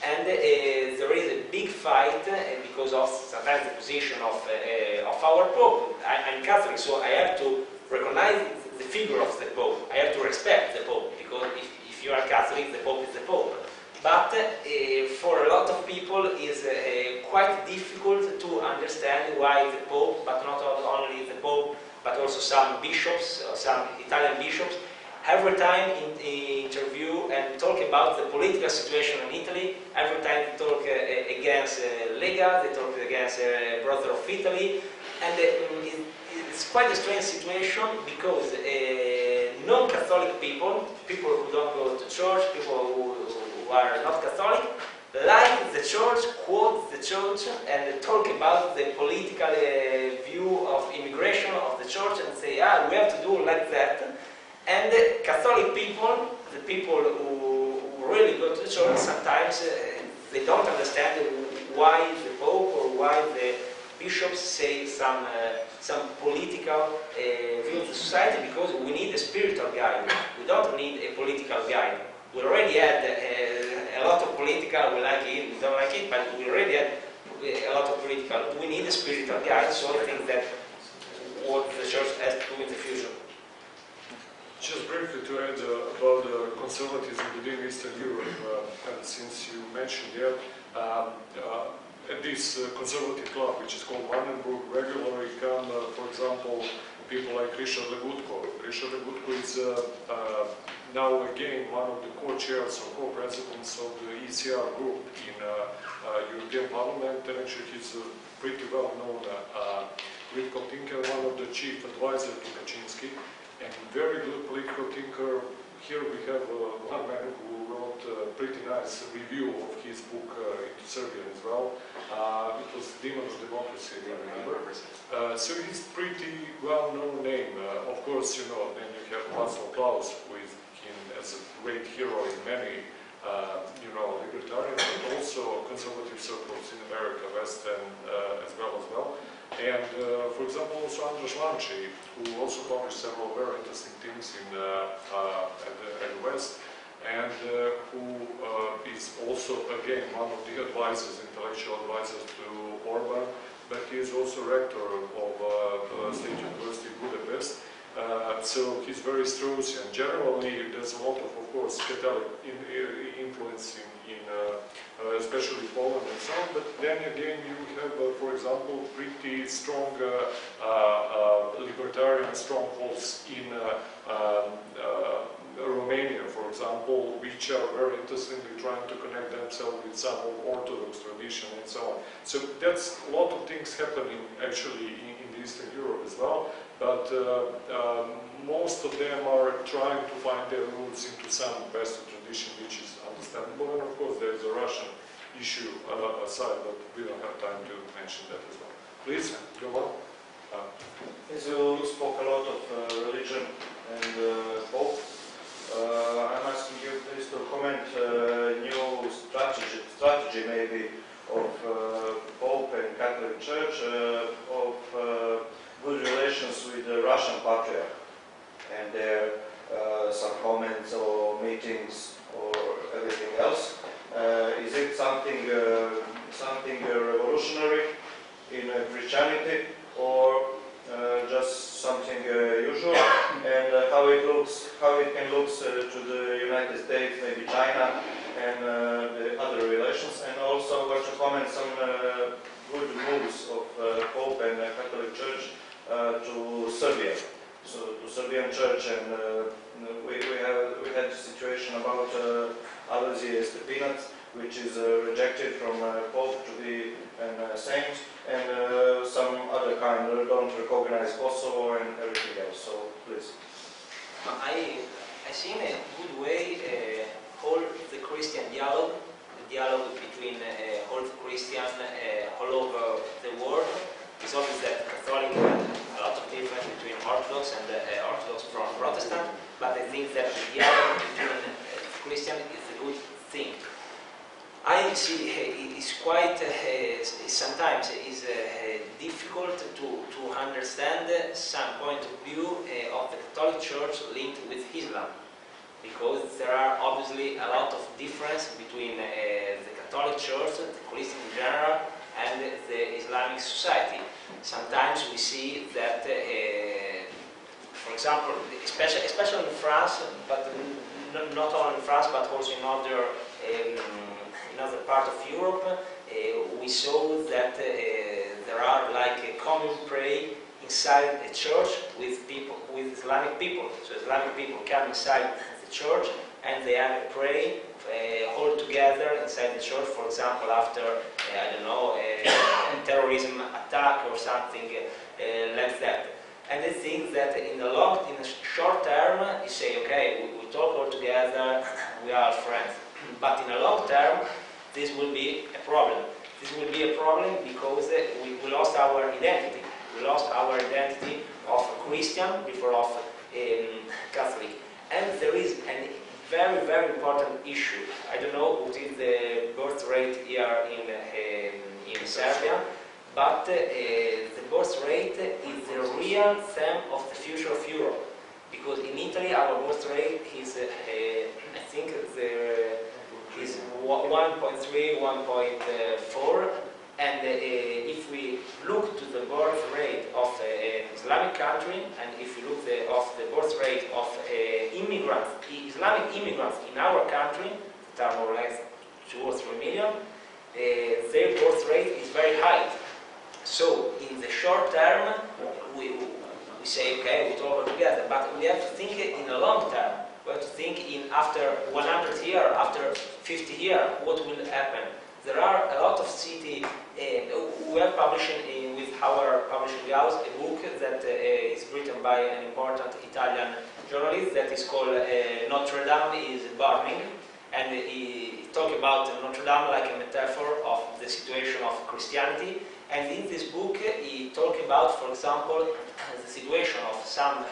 and there is a big fight because of sometimes the position of our Pope. I'm Catholic, so I have to recognize the figure of the Pope. I have to respect the Pope, because if you are Catholic, the Pope is the Pope. But for a lot of people, it's quite difficult to understand why the Pope, but not only the Pope, but also some bishops, some Italian bishops, every time in interview and talk about the political situation in Italy, every time they talk against Lega, they talk against Brother of Italy, and it's quite a strange situation, because non-Catholic people who don't go to church, people who are not Catholic, like the church, quote the church, and talk about the political view of immigration of the church, and say, we have to do like that. And Catholic people, the people who really go to the church, sometimes they don't understand why the Pope or why the bishops say some political view of the society, because we need a spiritual guide. We don't need a political guide. We already had a lot of political, we like it, we don't like it, but we already had a lot of political. We need a spiritual guide, so I think that what the church has to do in the future. Just briefly to add about the conservatism within Eastern Europe, and since you mentioned it, at this conservative club, which is called Brandenburg, regularly come, for example, people like Richard Legutko. Richard Legutko is now again one of the co-chairs or co-presidents of the ECR group in European Parliament, and actually he's a pretty well-known political thinker, one of the chief advisors to Kaczynski Helsinki, and very good political thinker. Here we have one man who wrote a pretty nice review of his book into Serbia as well. It was Demon of Democracy, I remember. So he's pretty well-known name. Of course, you know, then you have Václav Klaus, who is him as a great hero in many, you know, libertarian, but also conservative circles in America, West, and as well. And, for example, also Andras Lanci, who also published several very interesting things in at the West, and who is also, again, one of the advisors, intellectual advisors to Orban, but he is also rector of State University of Budapest. So he's very Straussian. Generally, there's a lot of course, Catholic influence in especially Poland and so on. But then again, you have, for example, pretty strong libertarian strongholds in Romania, for example, which are very interestingly trying to connect themselves with some Orthodox tradition and so on. So that's a lot of things happening actually in Eastern Europe as well. But most of them are trying to find their roots into some Western tradition, which is understandable. And of course, there is a Russian issue aside, but we don't have time to mention that as well. Please, go on. As you spoke a lot of religion and Pope, I'm asking you please to comment new strategy maybe of Pope and Catholic Church of good relations with the Russian Patriarch, and there some comments or meetings or everything else. Is it something revolutionary in Christianity, or just something usual? And how it can look to the United States, maybe China, and the other relations? And also, want to comment some good moves of Pope and Catholic Church to Serbia, so to Serbian Church, and we had a situation about Alojzije Stepinac, which is rejected from Pope to be a saint, and some other kind don't recognize Kosovo and everything else. So please. I see in a good way all the Christian dialogue, the dialogue between all the Christians all over the world. It's obvious that Catholic a lot of difference between Orthodox and Orthodox from Protestant, but I think that the dialogue between Christian is a good thing. I see it's quite sometimes is difficult to understand some point of view of the Catholic Church linked with Islam, because there are obviously a lot of difference between the Catholic Church, the Christian in general, and the Islamic society. Sometimes we see that, for example, especially in France, but not only in France, but also in other part of Europe, we saw that there are like a common prayer inside the church with people, with Islamic people. So Islamic people come inside the church and they have a prayer all together inside the church. For example, after I don't know a terrorism attack or something like that. And I think that in the short term, you say, okay, we talk all together, we are friends. But in a long term, this will be a problem. This will be a problem because we lost our identity. We lost our identity of Christian before of Catholic. And there is a very, very important issue. I don't know what is the birth rate here in Serbia, but the birth rate is the real theme of the future of Europe. Because in Italy, our birth rate is, I think, is 1.3, 1.4, and if we look to the birth rate of an Islamic country, and if we look of the birth rate of immigrants, Islamic immigrants in our country, that are more or less 2 or 3 million, their birth rate is very high. So in the short term, we say, okay, we talk together, but we have to think in the long term. We have to think in after 100 years, after 50 years, what will happen. There are a lot of cities. We are publishing with our publishing house a book that is written by an important Italian journalist that is called Notre Dame is Burning, and he talked about Notre Dame like a metaphor of the situation of Christianity. And in this book he talked about, for example, the situation of some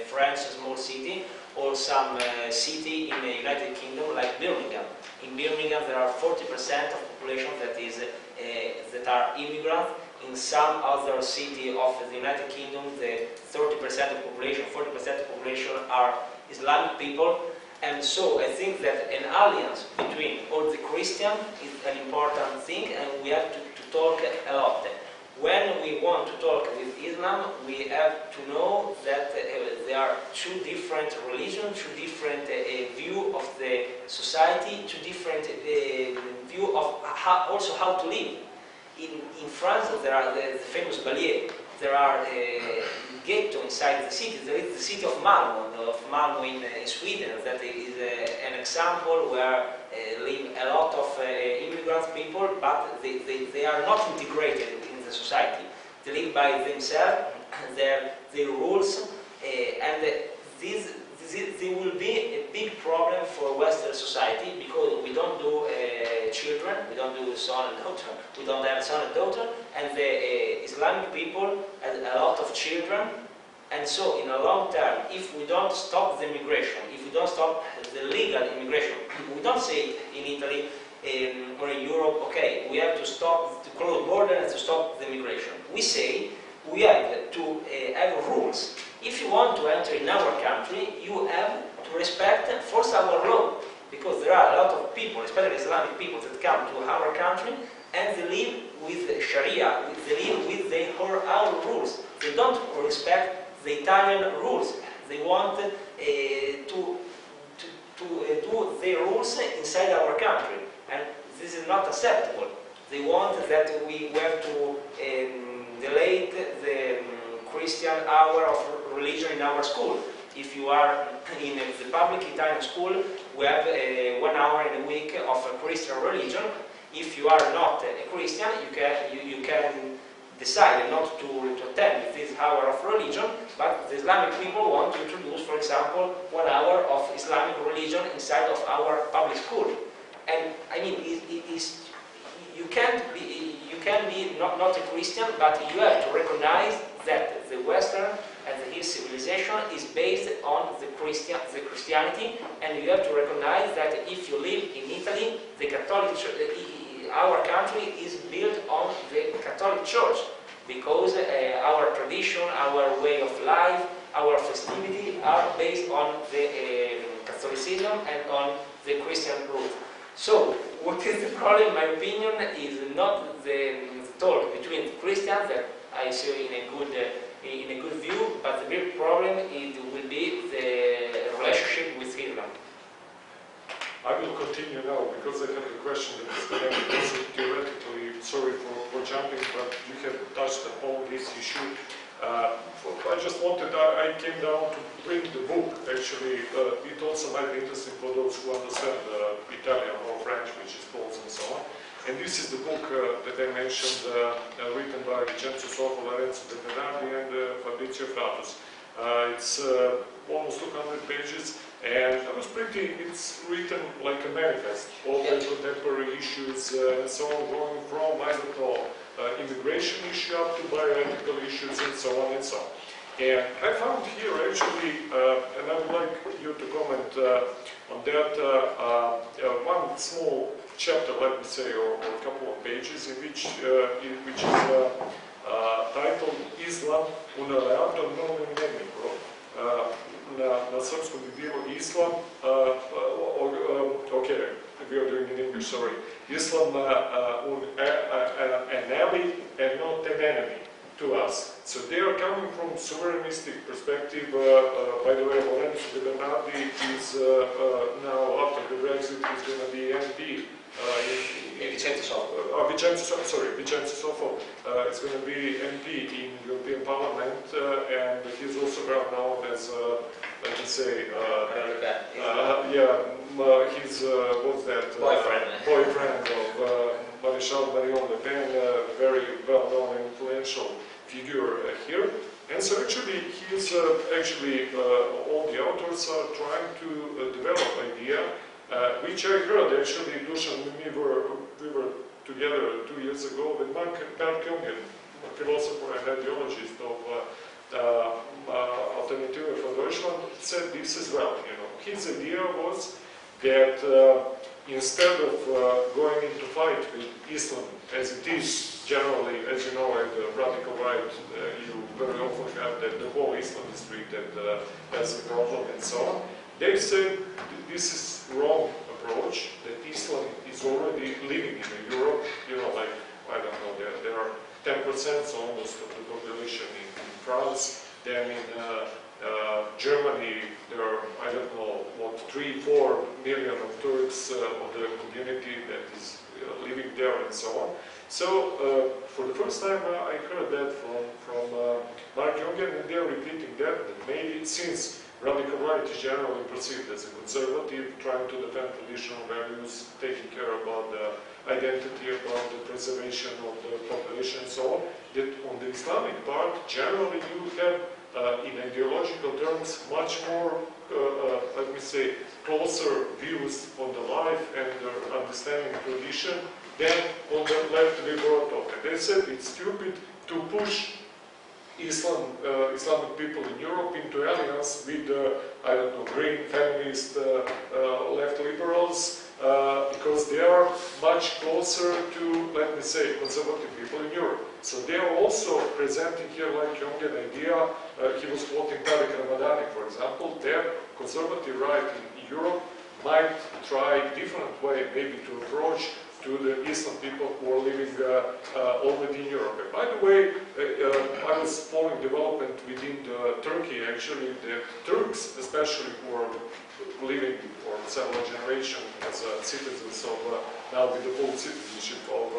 French small city or some city in the United Kingdom like Birmingham. In Birmingham there are 40% of population that are immigrants. In some other city of the United Kingdom, the 30% of population, 40% of population are Islamic people. And so I think that an alliance between all the Christians is an important thing, and we have to talk a lot. When we want to talk with Islam, we have to know that there are two different religions, two different view of the society, two different view of how to live. In France, there are the famous Balier. There are ghetto inside the city. There is the city of Malmö in Sweden, that is an example where live a lot of immigrant people, but they are not integrated in the society. They live by themselves, their rules, and there will be a big problem for Western society, because we don't do children, we don't do son and daughter, we don't have son and daughter, and the Islamic people have a lot of children. And so in a long term, if we don't stop the migration, if we don't stop the legal immigration, we don't say in Italy or in Europe, okay, we have to stop, to close border and to stop the migration. We say we have to have rules. If you want to enter in our country, you have to respect first our law, because there are a lot of people, especially Islamic people, that come to our country and they live with Sharia, they live with their own rules. They don't respect the Italian rules. They want to do their rules inside our country, and this is not acceptable. They want that we have to delay the Christian hour of religion in our school. If you are in the public Italian school, we have 1 hour in a week of a Christian religion. If you are not a Christian, you can decide not to attend this hour of religion, but the Islamic people want to introduce, for example, 1 hour of Islamic religion inside of our public school. And I mean, you can be not a Christian, but you have to recognize that the Western and his civilization is based on the Christianity, and you have to recognize that if you live in Italy, the Catholic Church, our country is built on the Catholic Church, because our tradition, our way of life, our festivity are based on the Catholicism and on the Christian root. So, what is the problem, in my opinion, is not the talk between Christians that I see in a good view, but the big problem will be the relationship with Islam. I will continue now, because I have a question that is connected theoretically. Sorry for jumping, but you have touched upon this issue. I just wanted, I came down to bring the book. Actually, it also might be interesting for those who understand Italian or French, which is called, and so on. And this is the book that I mentioned, written by Vincenzo Sofo, Lorenzo De Bernardi, and Fabrizio Fratus. It's almost 200 pages, and it's written like a manifest, all the contemporary issues and so on, going from, I don't know, immigration issue up to bioethical issues and so on and so on. And I found here actually, and I would like you to comment on that, one small chapter, let me say, or a couple of pages, in which is titled Islam una realtà non nemico. Na srpskom bi bilo Islam, okay, we are doing in English, sorry. Islam an ally and not an enemy to us. So they are coming from sovereignistic perspective. By the way, Lorenzo De Bernardi is now, after the Brexit, is going to be MP. Vincenzo Sofo is going to be MP in European Parliament, and he's also well known as, let me say, he's what's that? Boyfriend of Maréchal Marion Le Pen, very well-known and influential figure here. And so actually, all the authors are trying to develop idea, which I heard actually, Dusan, we were together 2 years ago with Mark Jungen, a philosopher and ideologist of Alternative for Deutschland, said this as well. You know, his idea was that instead of going into fight with Islam, as it is generally, as you know, at the radical right, you very often have that the whole Islam is treated as a problem and so on. They said this is wrong approach, that Islam is already living in Europe, you know, like, I don't know, there are 10% almost of the population in France, then in Germany there are, I don't know, what, 3-4 million of Turks of the community that is living there and so on. So for the first time I heard that from Mark Jungen, and they're repeating that maybe since radical right is generally perceived as a conservative, trying to defend traditional values, taking care about the identity, about the preservation of the population and so on, that on the Islamic part, generally you have, in ideological terms, much more, let me say, closer views on the life and the understanding tradition than on the left liberal talk. And they said it's stupid to push Islamic people in Europe into alliance with, I don't know, green feminist left liberals, because they are much closer to, let me say, conservative people in Europe. So they are also presenting here, like Jung, an idea, he was quoting Tariq Ramadani, for example, that conservative right in Europe might try a different way, maybe to approach to the Islam people who are living already in Europe. And by the way, I was following development within Turkey, actually, the Turks, especially who are living for several generations as citizens of, now with the full citizenship of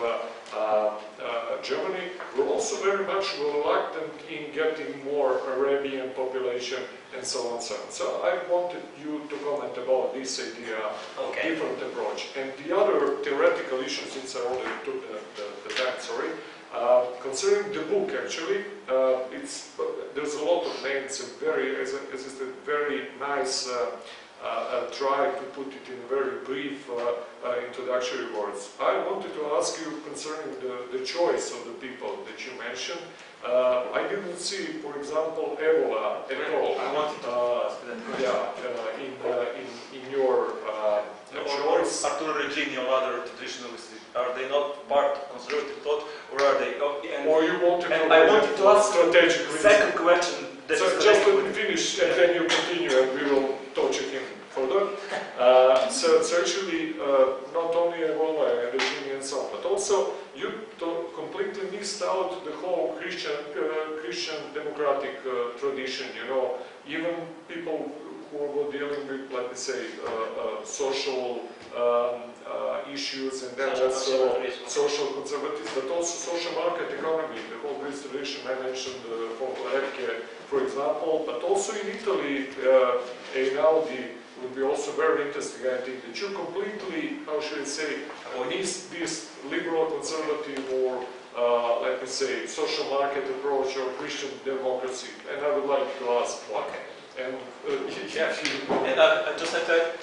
Germany, were also very much reluctant in getting more Arabian population and so on and so on. So I wanted you to comment about this idea, different approach. And the other theoretical issue, since I already took the time, sorry, concerning the book, actually, there's a lot of names, and very nice try to put it in very brief introductory words. I wanted to ask you concerning the choice of the people that you mentioned. I didn't see, for example, Evola at all. I wanted to ask that question. In your choice. Arturo Regini or other traditionalists, are they not part of conservative thought, or are they? Or you wanted to? I wanted to ask strategically. Second question. So just let me finish, and then you continue, and we will touch again further. So actually, not only Evola and Regini and so on, but also you completely missed out the whole Christian democratic tradition. You know, even people who were dealing with, let me say, social issues, and then also social conservatism, but also social market economy, the whole Greece tradition. I mentioned for example, but also in Italy, Einaudi would be also very interesting. I think that you completely, how should I say, miss this liberal conservative or let me say, social market approach or Christian democracy. And I would like to ask why. And and I just like to add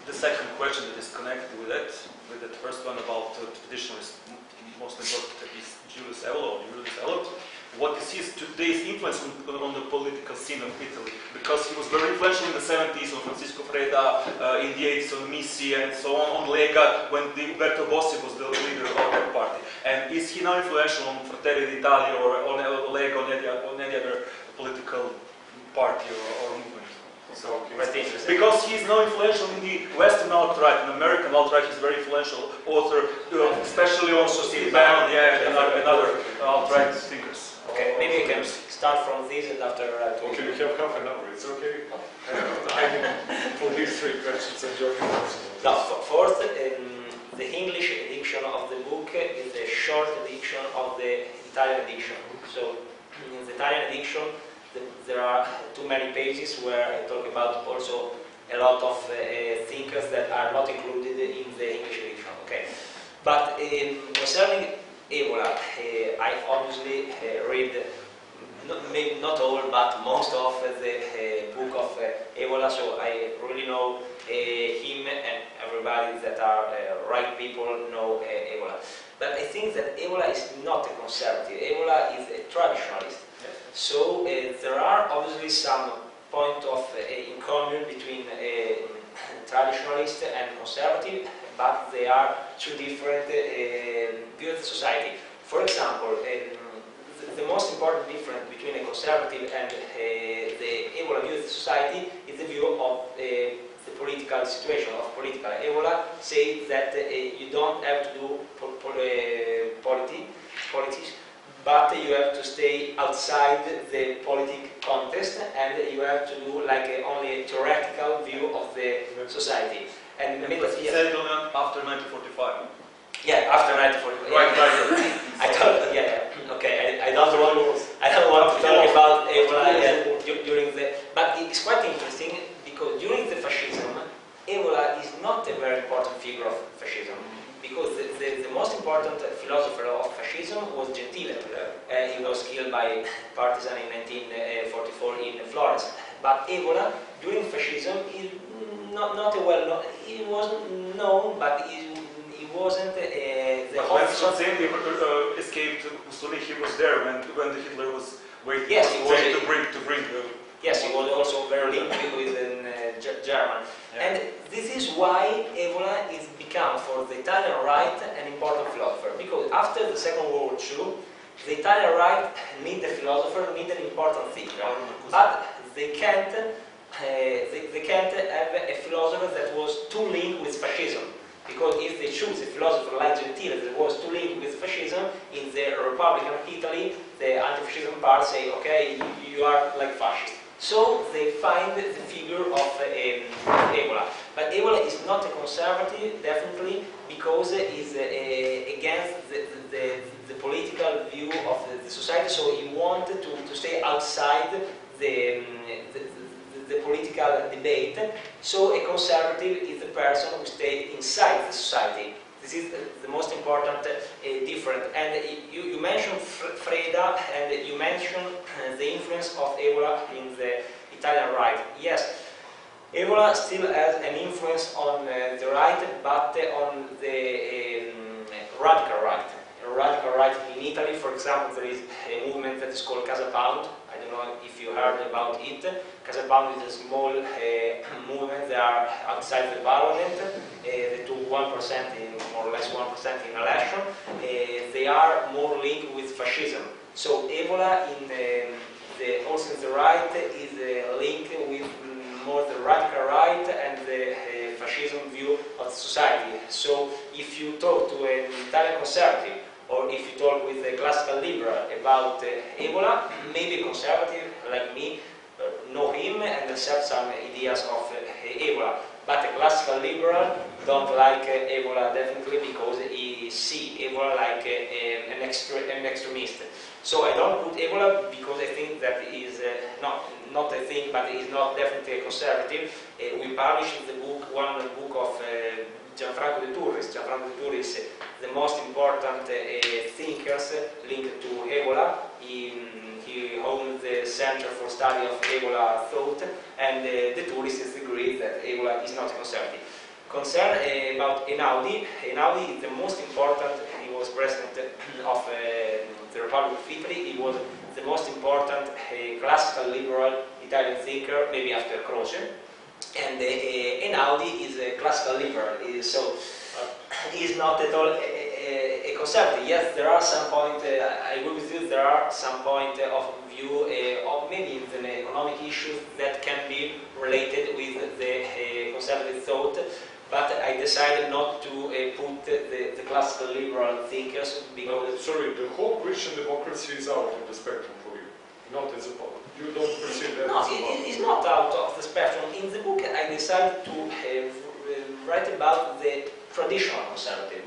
the second question that is connected with that first one about traditionalists, most important is Julius Evola. What is his today's influence on the political scene of Italy? Because he was very influential in the 70s on Francisco Freda, in the 80s on Misi and so on Lega, when Umberto Bossi was the leader of that party. And is he now influential on Fratelli d'Italia or on Lega or any other political party or movement? So, because he is now influential in the Western alt-right, in American alt-right, he's a very influential author, especially on Society Band and other alt-right thinkers. Okay, maybe you can start from this and after... Okay, we have half an hour, it's okay? For these three questions, I'm joking. Now, first, the English edition of the book is the short edition of the Italian edition. So, in the Italian edition, there are too many pages where I talk about also a lot of thinkers that are not included in the English edition. Okay, but concerning Evola, I obviously read maybe not all, but most of the book of Evola, so I really know him, and everybody that are right people know Evola. But I think that Evola is not a conservative. Evola is a traditionalist. Yes. So there are obviously some point of in common between traditionalist and conservative, but they are two different views of society. For example, the most important difference between a conservative and the Evola view of society is the view of the political situation, of political. Evola says that you don't have to do politics, but you have to stay outside the political context, and you have to do like only a theoretical view of the society. And But he said only after 1945. yeah, after 1945. Right, I don't. Yeah. Okay. I don't want to talk about Evola during the. But it's quite interesting because during the fascism, Evola is not a very important figure of fascism. Because the most important philosopher of fascism was Gentile. He was killed by partisan in 1944 in Florence. But Evola, during fascism, is not a well-known. He wasn't known, but he wasn't the When Swansea escaped Mussolini, he was there when Hitler was waiting to bring. Yes, he was also very linked with German. Yeah. And this is why Evola is become for the Italian right an important philosopher. Because after the Second World War II, the Italian right need a philosopher, need an important thinker. But they can't have a philosopher that was too linked with fascism. Because if they choose a philosopher like Gentile that was too linked with fascism, in the Republican Italy, the anti-fascism part say, okay, you are like fascist. So they find the figure of Evola. But Evola is not a conservative, definitely, because it is against the political view of the society, so he wanted to stay outside the political debate. So a conservative is the person who stays inside the society. This is the most important difference. And you mentioned Freda, and you mentioned the influence of Evola in the Italian right. Yes, Evola still has an influence on the right, but on the radical right. Radical right in Italy, for example, there is a movement that is called Casa Pound. I don't know if you heard about it. Casa Pound is a small movement. They are outside the parliament. They took 1%, more or less 1% in election. They are more linked with fascism. So Evola, also in the right, is linked with more the radical right and the fascism view of society. So if you talk to an Italian conservative, or if you talk with a classical liberal about Evola, maybe a conservative like me know him and accept some ideas of Evola. But a classical liberal don't like Evola definitely because he see Evola like an extremist. So I don't put Evola because I think that he is not I think, but he is not definitely a conservative. We published one book of Gianfranco de Turris. Gianfranco de Turris, the most important thinkers linked to Evola. He owned the Center for Study of Evola Thought, and de Turris agreed that Evola is not conservative. Concern about Einaudi. Einaudi is the most important. He was president of the Republic of Italy. He was the most important classical liberal Italian thinker, maybe after Croce. And Einaudi is a classical liberal, so he is not at all a conservative. Yes, there are some point, I agree with you, there are some point of view of maybe even economic issues that can be related with the conservative thought, but I decided not to put the classical liberal thinkers because... Sorry, the whole Christian democracy is out of the spectrum for you, not as a problem. You don't perceive that No, as a problem. it's not out of the spectrum. In the book, I decided to write about the traditional conservative,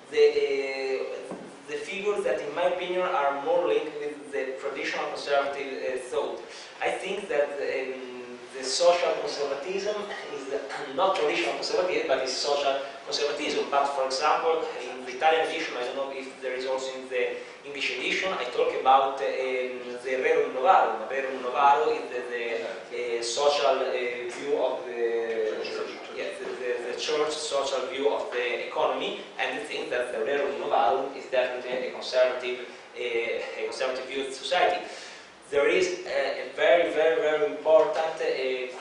the figures that, in my opinion, are more linked with the traditional conservative thought. I think that the social conservatism is not traditional conservatism, but it's social conservatism. But, for example, in the Italian edition, I don't know if there is also in the English edition, I talk about the Rerum Novarum. Rerum Novarum is the social view of the church, social view of the economy, and I think that the Rerum Novarum is definitely a conservative view of society. There is a very, very, very important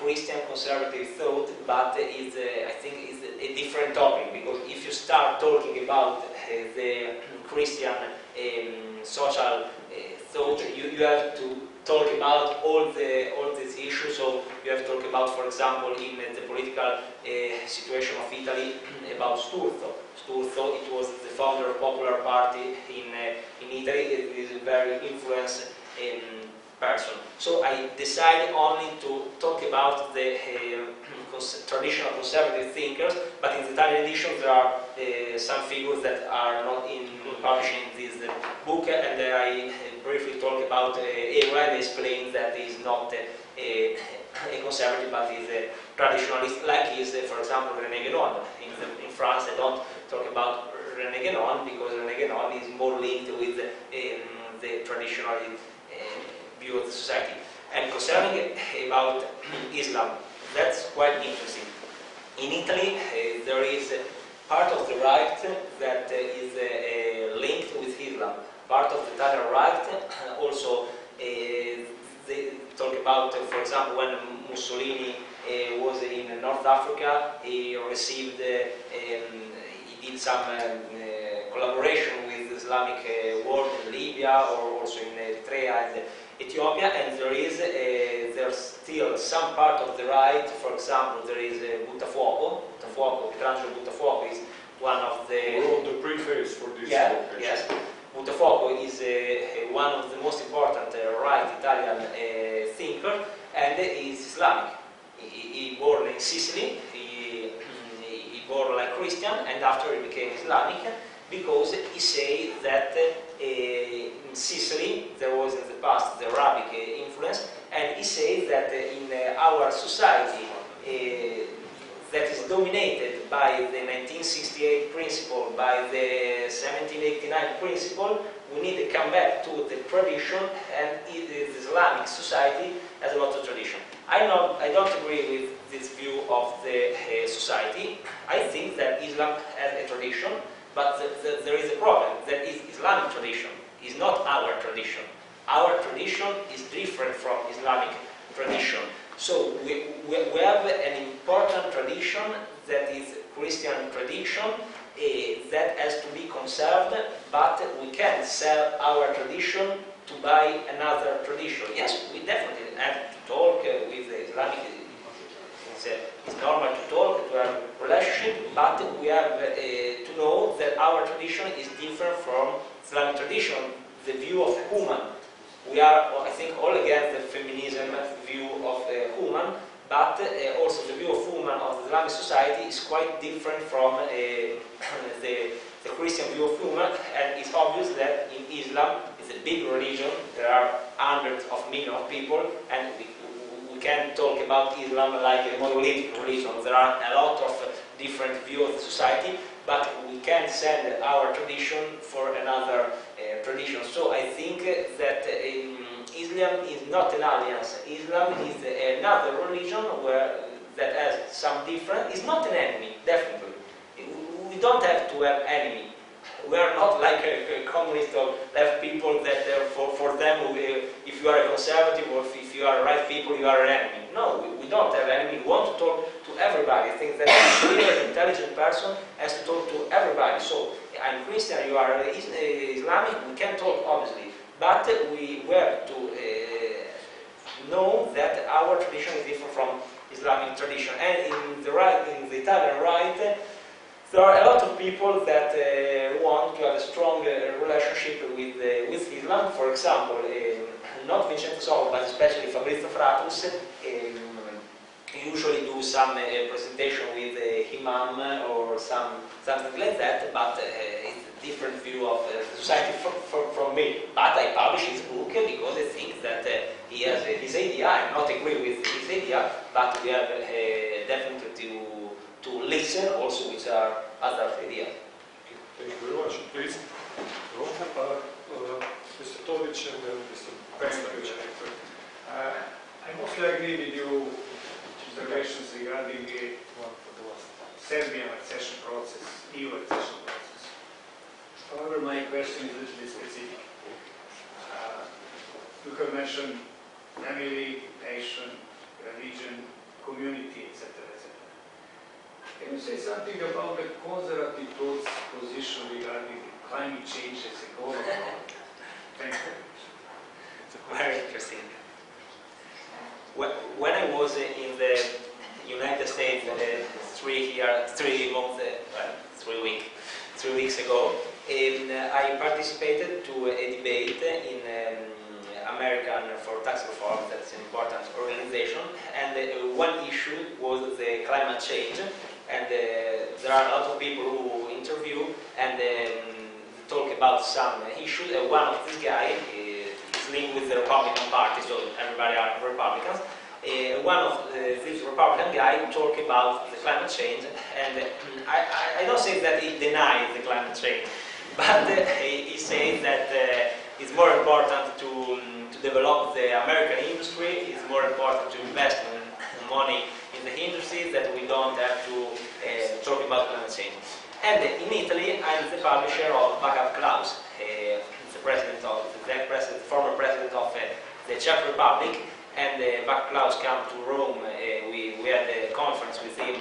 Christian conservative thought, but I think is a different topic, because if you start talking about the Christian social thought, you have to talk about all these issues. So you have to talk about, for example, in the political situation of Italy, about Sturzo. Sturzo, it was the founder of the Popular Party in Italy. It is a very influenced person. So I decided only to talk about the traditional conservative thinkers, but in the Italian edition there are some figures that are not published in this book, and I briefly talk about Ewa and explain that he is not a conservative, but is a traditionalist, like is, for example, René Guénon. In France, I don't talk about René Guénon because René Guénon is more linked with the traditional view of the society. And concerning about Islam, that's quite interesting. In Italy, there is part of the right that is linked with Islam. Part of the Italian right also they talk about, for example, when Mussolini was in North Africa, he received, he did some collaboration with Islamic world in Libya, or also in Eritrea and Ethiopia, and there's still some part of the right. For example, there is Buttafuoco. Petrangelo Buttafuoco is one of the... We wrote the preface for this book. Yes. Buttafuoco is one of the most important right Italian thinker, and he is Islamic. He born in Sicily, he born like Christian, and after he became Islamic, because he say that in Sicily there was in the past the Arabic influence, and he says that in our society that is dominated by the 1968 principle, by the 1789 principle, we need to come back to the tradition, and the Islamic society has a lot of tradition. I don't agree with this view of the society. I think that Islam has a tradition, but there is a problem. That is Islamic tradition is not our tradition. Our tradition is different from Islamic tradition. So we have an important tradition that is Christian tradition that has to be conserved, but we can't sell our tradition to buy another tradition. Yes, we definitely have to talk with the Islamic. It's normal to talk, to have a relationship, but we have to know that our tradition is different from Islamic tradition, the view of human. We are, I think, all against the feminism view of human, but also the view of human of the Islamic society is quite different from the Christian view of human, and it's obvious that in Islam, it's a big religion, there are hundreds of millions of people, and we can't talk about Islam like a monolithic religion. There are a lot of different views of the society, but we can't send our tradition for another tradition. So I think that Islam is not an alliance. Islam is another religion that has some difference. It's not an enemy, definitely. We don't have to have enemy. We are not like a communist or left people that for them, if you are a conservative or if you are right people, you are an enemy. No, we don't have enemy. We want to talk to everybody. I think that an intelligent person has to talk to everybody. So I'm Christian, you are Islamic, we can talk obviously, but we have to know that our tradition is different from Islamic tradition. And in the Italian right, there are a lot of people that want to have a strong relationship with Islam. For example, not Vincenzo Soro, but especially Fabrizio Fratus, usually do some presentation with Imam or something like that, but it's a different view of the society from me. But I publish his book because I think that he has his idea. I not agree with his idea, but we have definitely to listen also with our other ideas. Thank you very much. Please, Mr. Todic and then Mr. Pestanic. I mostly agree with your observations regarding the Serbian accession process, EU accession process. However, my question is a little bit specific. You have mentioned family, nation, religion, community, etc., etc. Can you say something about the conservative thoughts position regarding climate change as a global problem? Thank you. Very interesting. When I was in the United States 3 weeks ago, I participated to a debate in American for Tax Reform, that's an important organization, and one issue was the climate change, and there are a lot of people who interview and talk about some issues. One of these guys is linked with the Republican Party, so everybody are Republicans. One of these Republican guys talk about the climate change, and I don't say that he denies the climate change, but he says that it's more important to develop the American industry, it's more important to invest money in the industry, that we don't have to talk about climate change. And in Italy, I'm the publisher of Backup Clause, the former president of the Czech Republic, and Backup Clause came to Rome. We had a conference with him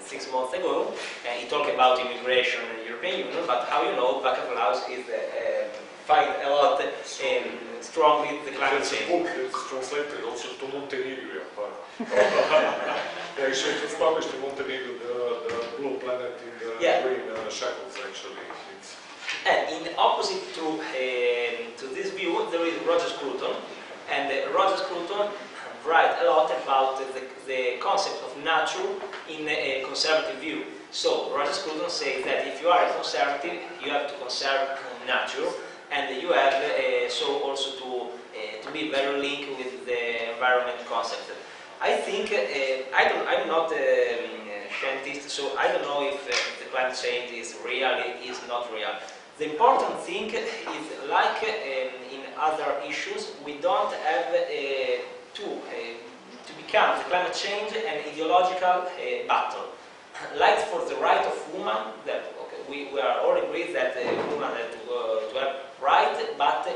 6 months ago. He talked about immigration in the European Union, but how you know, Backup Clause is fight a lot strongly the climate change. Book is translated also to Montenegro. Actually, it was published in Montenegro, the Blue Planet in the green shackles, actually. And in opposite to this view, there is Roger Scruton, and Roger Scruton writes a lot about the concept of nature in a conservative view. So Roger Scruton says that if you are a conservative, you have to conserve nature, and you have so also to be very linked with the environment concept. I think I'm not a scientist, so I don't know if the climate change is real, is not real. The important thing is, like in other issues, we don't have to become the climate change an ideological battle. Like for the right of woman, that we are all agreed that women have to have right, but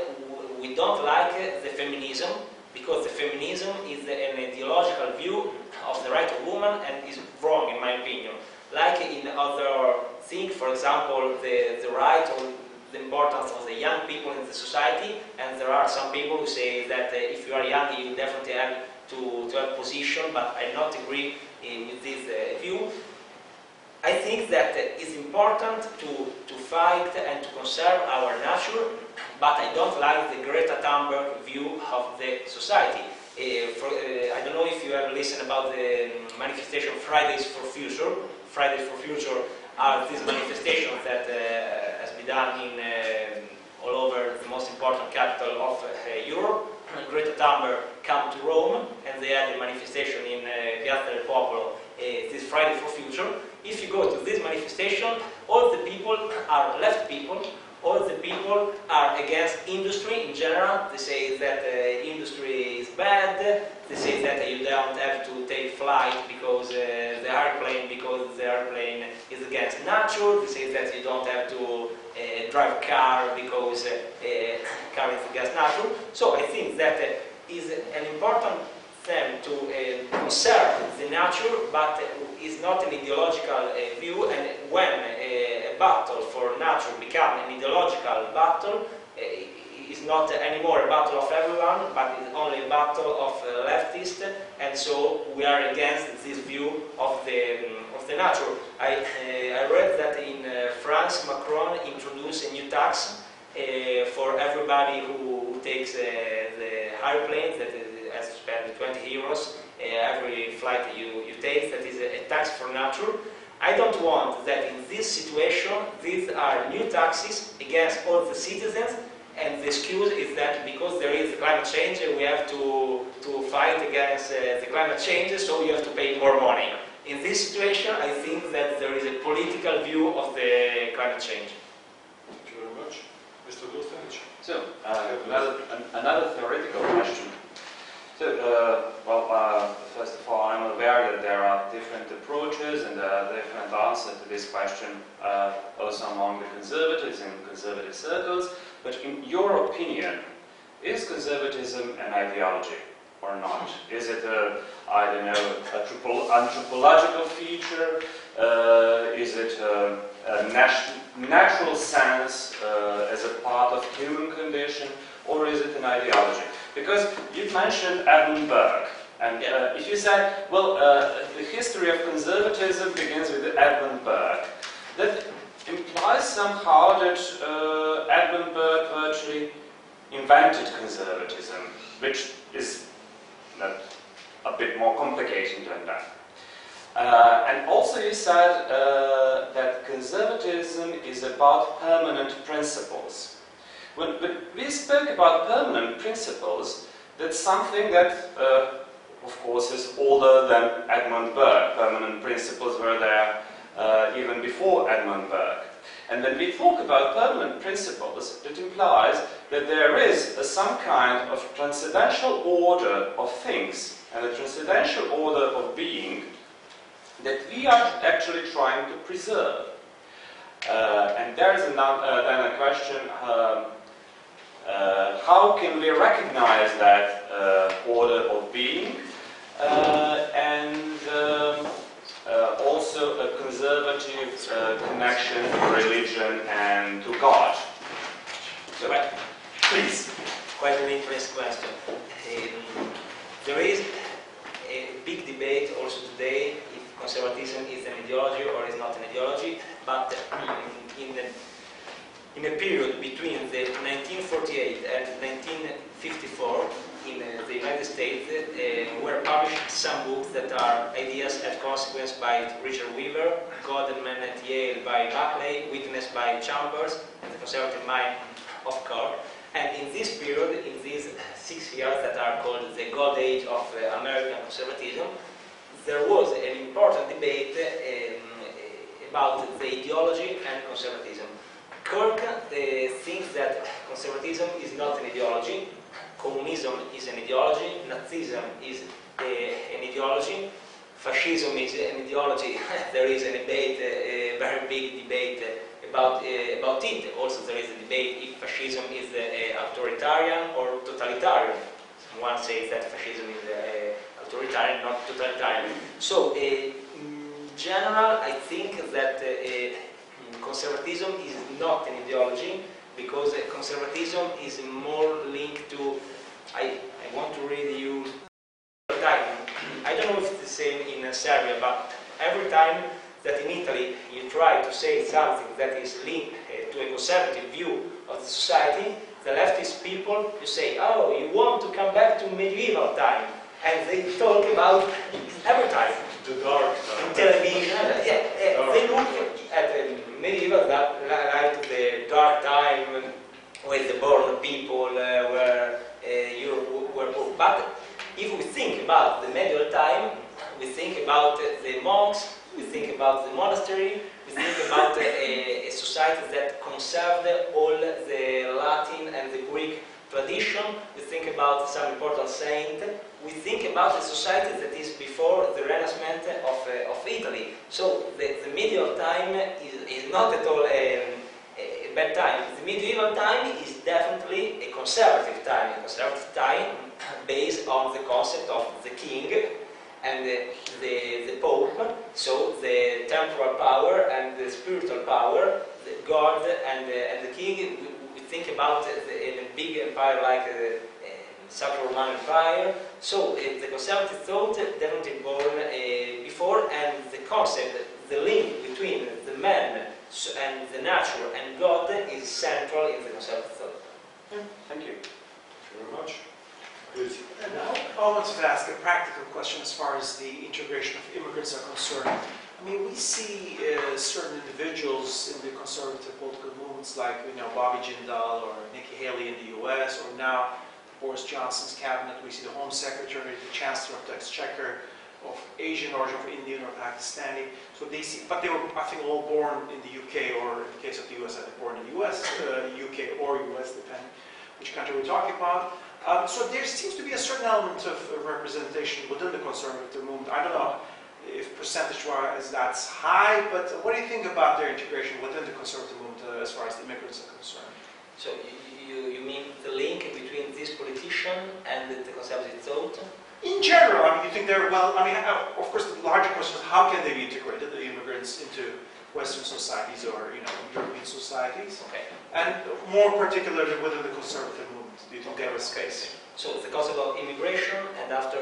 we don't like the feminism, because the feminism is an ideological view of the right of woman and is wrong in my opinion. Like in other things, for example, the right or the importance of the young people in the society, and there are some people who say that if you are young you definitely have to have position, but I not agree with this view. I think that it's important to fight and to conserve our nature, but I don't like the Greta Thunberg view of the society. I don't know if you have listened about the manifestation Fridays for Future. Fridays for Future are these manifestations that has been done in all over the most important capital of Europe. Greta Thunberg came to Rome and they had a manifestation in Piazza del Popolo this Friday for Future. If you go to this manifestation, all the people are left people, all the people are against industry in general. They say that industry is bad, they say that you don't have to take flight because the airplane is against nature, they say that you don't have to drive a car because car is against nature. So I think that is an important thing to conserve the nature, but is not an ideological view, and when a battle for nature becomes an ideological battle, it's not anymore a battle of everyone, but it's only a battle of leftists, and so we are against this view of the nature. I read that in France, Macron introduced a new tax for everybody who takes the airplane, that has to spend 20 euros every flight you take, that is a tax for nature. I don't want that in this situation, these are new taxes against all the citizens, And the excuse is that because there is climate change, we have to fight against the climate change, so you have to pay more money. In this situation, I think that there is a political view of the climate change. Thank you very much. Mr. Dostanic. So, another theoretical question. So, first of all, I'm aware that there are different approaches and different answers to this question, also among the conservatives in conservative circles. But in your opinion, is conservatism an ideology or not? Is it I don't know, anthropological feature? Is it a natural sense as a part of human condition? Or is it an ideology? Because you've mentioned Edmund Burke. And if you say, well, the history of conservatism begins with Edmund Burke, that implies somehow that Edmund Burke virtually invented conservatism, which is a bit more complicated than that. And also you said that conservatism is about permanent principles. When we spoke about permanent principles, that's something that, of course, is older than Edmund Burke. Permanent principles were there even before Edmund Burke. And when we talk about permanent principles, it implies that there is some kind of transcendental order of things and a transcendental order of being that we are actually trying to preserve. And there is then a question, how can we recognize that order of being and also a conservative connection to religion and to God? So, please. Quite an interesting question. There is a big debate also today if conservatism is an ideology or is not an ideology, but in a period between the 1948 and 1954 in the United States were published some books that are Ideas and Consequence by Richard Weaver, God and Man at Yale by Buckley, Witness by Chambers, and The Conservative Mind of Cord. And in this period, in these 6 years that are called the gold age of American conservatism, there was an important debate about the ideology and conservatism. Kirk thinks that conservatism is not an ideology, communism is an ideology, Nazism is an ideology, fascism is an ideology. There is a debate, a very big debate about it. Also there is a debate if fascism is authoritarian or totalitarian. Someone says that fascism is authoritarian, not totalitarian. So in general, I think that conservatism is not an ideology, because conservatism is more linked to, I want to read you, I don't know if it's the same in Serbia, but every time that in Italy you try to say something that is linked to a conservative view of the society, the leftist people, you say, oh, you want to come back to medieval time, and they talk about every time. The dark time. In television, they look at medieval like the dark time with the born people where Europe were poor. But if we think about the medieval time, we think about the monks, we think about the monastery, we think about a society that conserved all the Latin and the Greek tradition, we think about some important saint, we think about a society that is before the Renaissance of Italy. So the medieval time is not at all a bad time. The medieval time is definitely a conservative time based on the concept of the king and the Pope, so the temporal power and the spiritual power, the God and the king. We think about a big empire like the Sacro Roman Empire. So the conservative thought definitely born before, and the concept, the link between the man and the natural and God is central in the conservative thought. Yeah, thank you. Thank you very much. Please. And I wanted to ask a practical question as far as the integration of immigrants are concerned. I mean, we see certain individuals in the conservative political movements, like Bobby Jindal or Nikki Haley in the U.S., or now Boris Johnson's cabinet. We see the Home Secretary, the Chancellor of the Exchequer, of Asian origin, of Indian or Pakistani. So they see, but they were, I think, all born in the UK, or in the case of the US, I think born in the US, UK or US, depending which country we're talking about. So there seems to be a certain element of representation within the conservative movement. I don't know if percentage-wise that's high, but what do you think about their integration within the conservative movement as far as the immigrants are concerned? So you mean the link between this politician and the conservative thought? In general, I mean, you think they're, well, I mean, of course, the larger question is how can they be integrated, the immigrants, into Western societies or, European societies? Okay. And more particularly within the conservative movement, do you think they have a space? So the concept of immigration, and after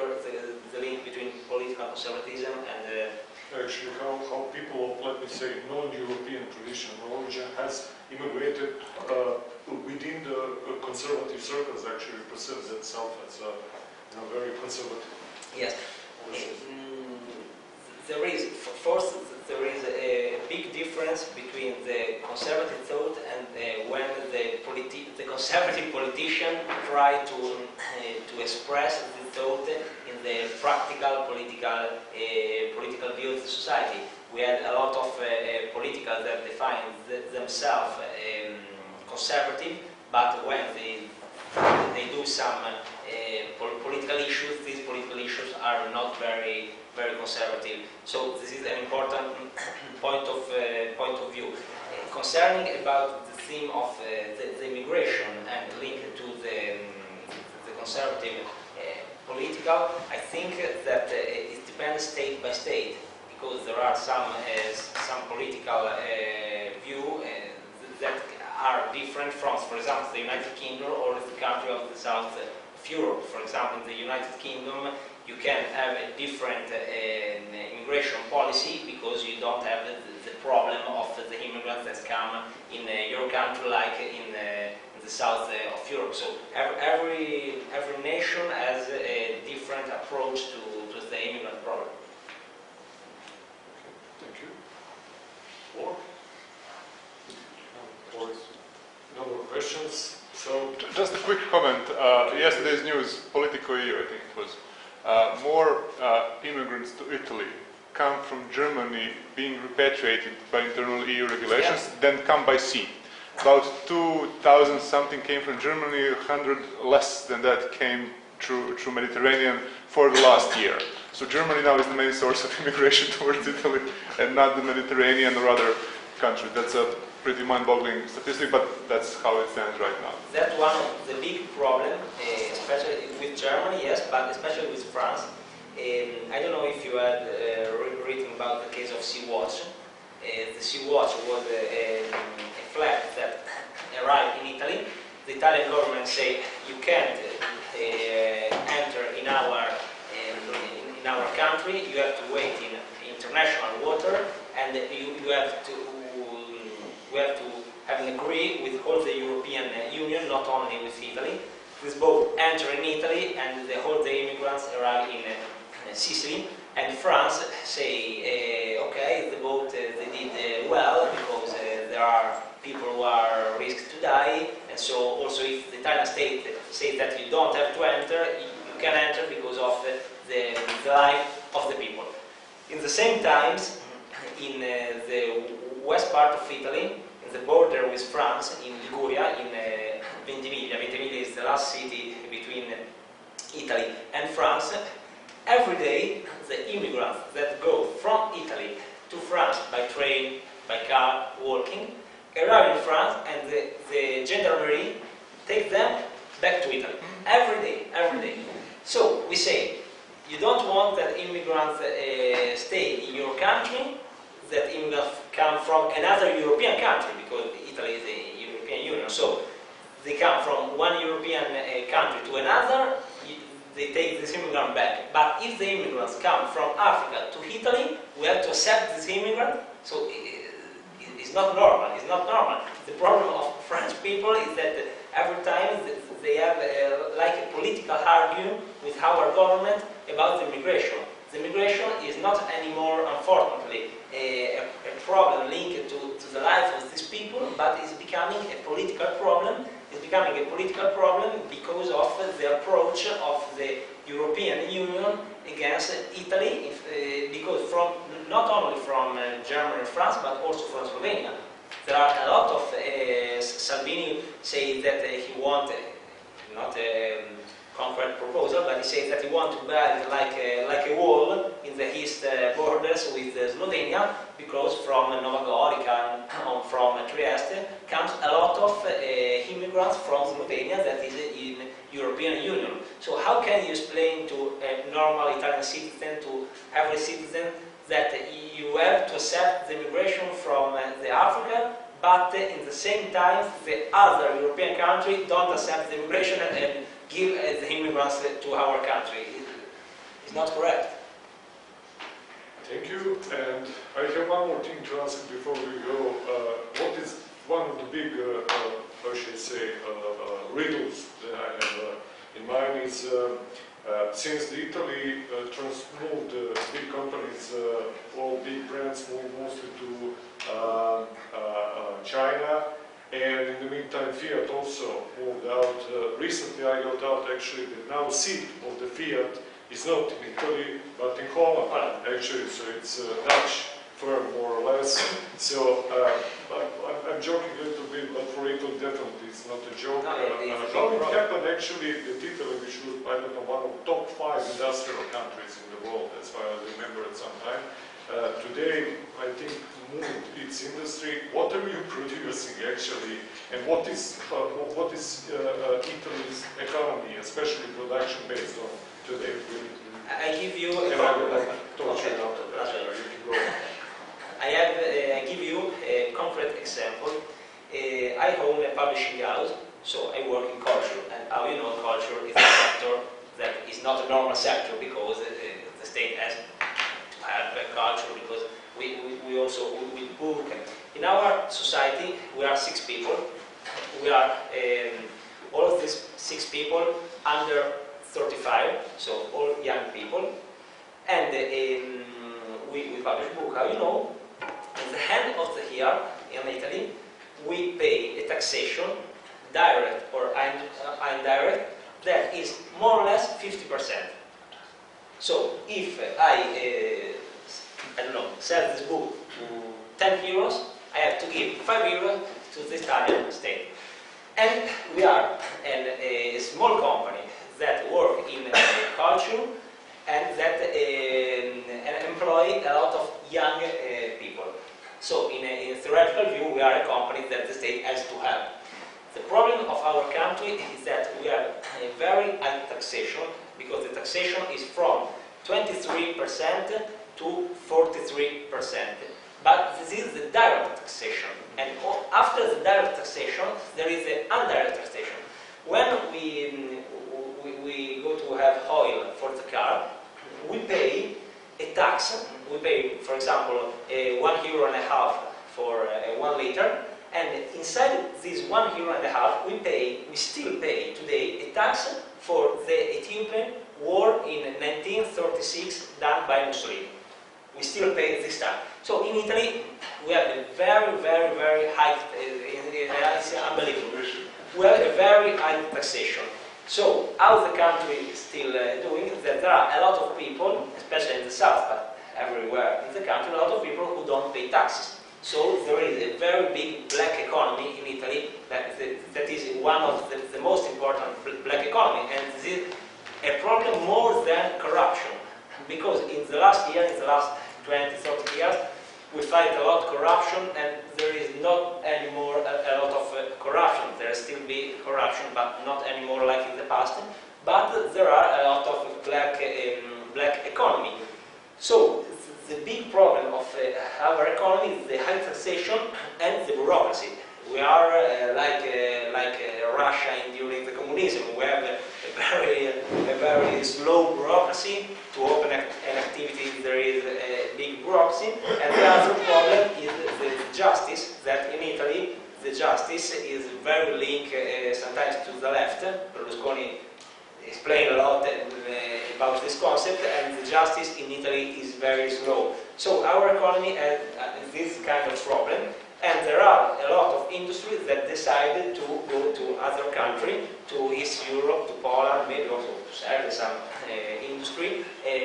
the link between political conservatism and actually how people of, let me say, non-European tradition or origin has immigrated within the conservative circles, actually perceives itself as very conservative. Yes. There is, first, there is a big difference between the conservative thought and when the conservative politician try to express the thought in the practical political view of the society. We had a lot of politicals that define themselves conservative, but when they do some political issues, these political issues are not very conservative. So this is an important point of view. Concerning about the theme of the immigration and linked to the conservative political, I think that it depends state by state, because there are some political view that are different from, for example, the United Kingdom or the country of the south of Europe. For example, in the United Kingdom, you can have a different immigration policy because you don't have the problem of the immigrants that come in your country, like in the south of Europe. So every nation has a different approach to the immigrant problem. Thank you. More? No more questions? So, just a quick comment. Yesterday's news, Politico EU, I think it was, more immigrants to Italy come from Germany being repatriated by internal EU regulations than come by sea. About 2,000 something came from Germany, 100 less than that came through Mediterranean for the last year. So Germany now is the main source of immigration towards Italy and not the Mediterranean or other countries. That's a pretty mind-boggling statistic, but that's how it stands right now. That's one of the big problems, especially with Germany, yes, but especially with France. I don't know if you had written about the case of Sea-Watch. The Sea-Watch was a flag that arrived in Italy. The Italian government say you can't enter in our country. You have to wait in international water, and you have to. We have to have an agree with all the European Union, not only with Italy. This boat enter in Italy, and all the immigrants arrive in Sicily. And France say, okay, the boat they did well because there are people who are risked to die, and so also if the Italian state says that you don't have to enter, you can enter because of the life of the people. In the same times, in the west part of Italy, in the border with France, in Liguria, in Ventimiglia. Ventimiglia is the last city between Italy and France. Every day, the immigrants that go from Italy to France by train, by car, walking, arrive in France, and the gendarmerie take them back to Italy. Every day. So we say, you don't want that immigrants stay in your country, that immigrants come from another European country, because Italy is a European Union. So they come from one European country to another, they take this immigrant back. But if the immigrants come from Africa to Italy, we have to accept this immigrant. So it's not normal. It's not normal. The problem of French people is that every time they have like a political argument with our government about the immigration. the migration is not anymore, unfortunately, a problem linked to the life of these people, but is becoming a political problem. It's becoming a political problem because of the approach of the European Union against Italy, because not only from Germany and France, but also from Slovenia. There are a lot of Salvini say that he wants not a concrete proposal, but he says that he wants to build like a wall in the east borders with Slovenia, because from Nova Gorica and from Trieste comes a lot of immigrants from Slovenia that is in European Union. So how can you explain to a normal Italian citizen, to every citizen, that you have to accept the migration from the Africa, but in the same time the other European countries don't accept the migration and give the immigrants to our country? It's not correct. Thank you. And I have one more thing to ask before we go. What is one of the big, how should I say, riddles that I have in mind is since Italy moved big companies, all big brands moved mostly to China, and in the meantime Fiat also moved out. Recently I got out actually the now seat of the Fiat is not in Italy but in Holland actually, so it's a Dutch firm more or less. So I'm joking a little bit, but for Italy definitely it's not a joke. How it happened actually that Italy, which was, I don't know, one of the top 5 industrial countries in the world, that's why I remember at some time, today I think moved its industry. What are you producing actually, and what is Italy's economy, especially production based on today? I give you and I will talk to you after that. You can go. I give you a concrete example. I own a publishing house, so I work in culture, and how you know culture is a sector that is not a normal sector, because the state has to have culture, because we also book. In our society, we are 6 people. We are all of these 6 people under 35, so all young people, and we publish book. How you know? At the end of the year in Italy, we pay a taxation, direct or indirect, that is more or less 50%. So if I don't know, sell this book to 10 euros, I have to give 5 euros to the Italian state. And we are a small company that work in culture and that employ a lot of young people. So in a theoretical view, we are a company that the state has to help. The problem of our country is that we have a very high taxation, because the taxation is from 23% to 43%. But this is the direct taxation. And after the direct taxation, there is the indirect taxation. When we go to have oil for the car, we pay a tax. We pay, for example, €1.50 for 1 liter, and inside this €1.50, we still pay today a tax for the Ethiopian war in 1936 done by Mussolini. We still pay this tax. So in Italy, we have a very, very, very high, it's unbelievable. We have a very high taxation. So how the country is still doing, that there are a lot of people, especially in the south, but everywhere in the country, a lot of people who don't pay taxes. So there is a very big black economy in Italy that is one of the most important black economy, and this is a problem more than corruption, because in the last 20, 30 years, we fight a lot of corruption, and there is not anymore a lot of corruption. There still be corruption, but not anymore like in the past. But there are a lot of black economy. So the big problem of our economy is the high taxation and the bureaucracy. We are like Russia during the communism. We have a very slow bureaucracy. To open an activity, there is a big bureaucracy. And the other problem is the justice, that in Italy, the justice is very linked sometimes to the left. Berlusconi explain a lot about this concept, and the justice in Italy is very slow. So our economy has this kind of problem, and there are a lot of industries that decided to go to other countries, to East Europe, to Poland, maybe also to Serbia, some industry,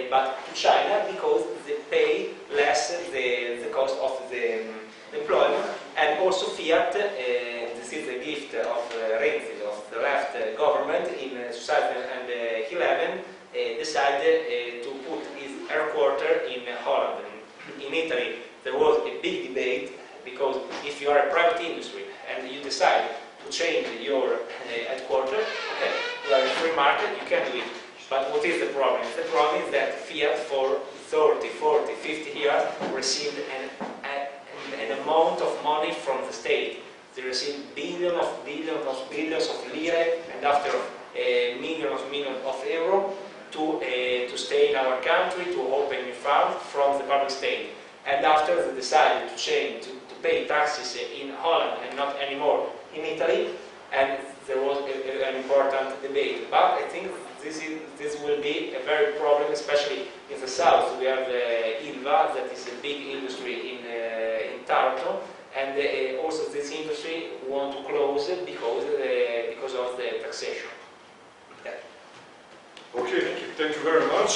but to China because they pay less the cost of the employment, and also Fiat, this is the gift of Renzi, of the left government in 2011, decided to put its headquarters in Holland. In Italy, there was a big debate because if you are a private industry and you decide to change your headquarters, okay, you are a free market, you can do it. But what is the problem? The problem is that Fiat for 30, 40, 50 years received an amount of money from the state. They received billions of lire, and after millions of euro to stay in our country, to open new farms from the public state. And after they decided to change, to pay taxes in Holland and not anymore in Italy, and there was an important debate. But I think this will be a very problem, especially in the south. We have Ilva, that is a big industry in Taranto, and also this industry want to close because of the taxation. Yeah. Okay, thank you very much.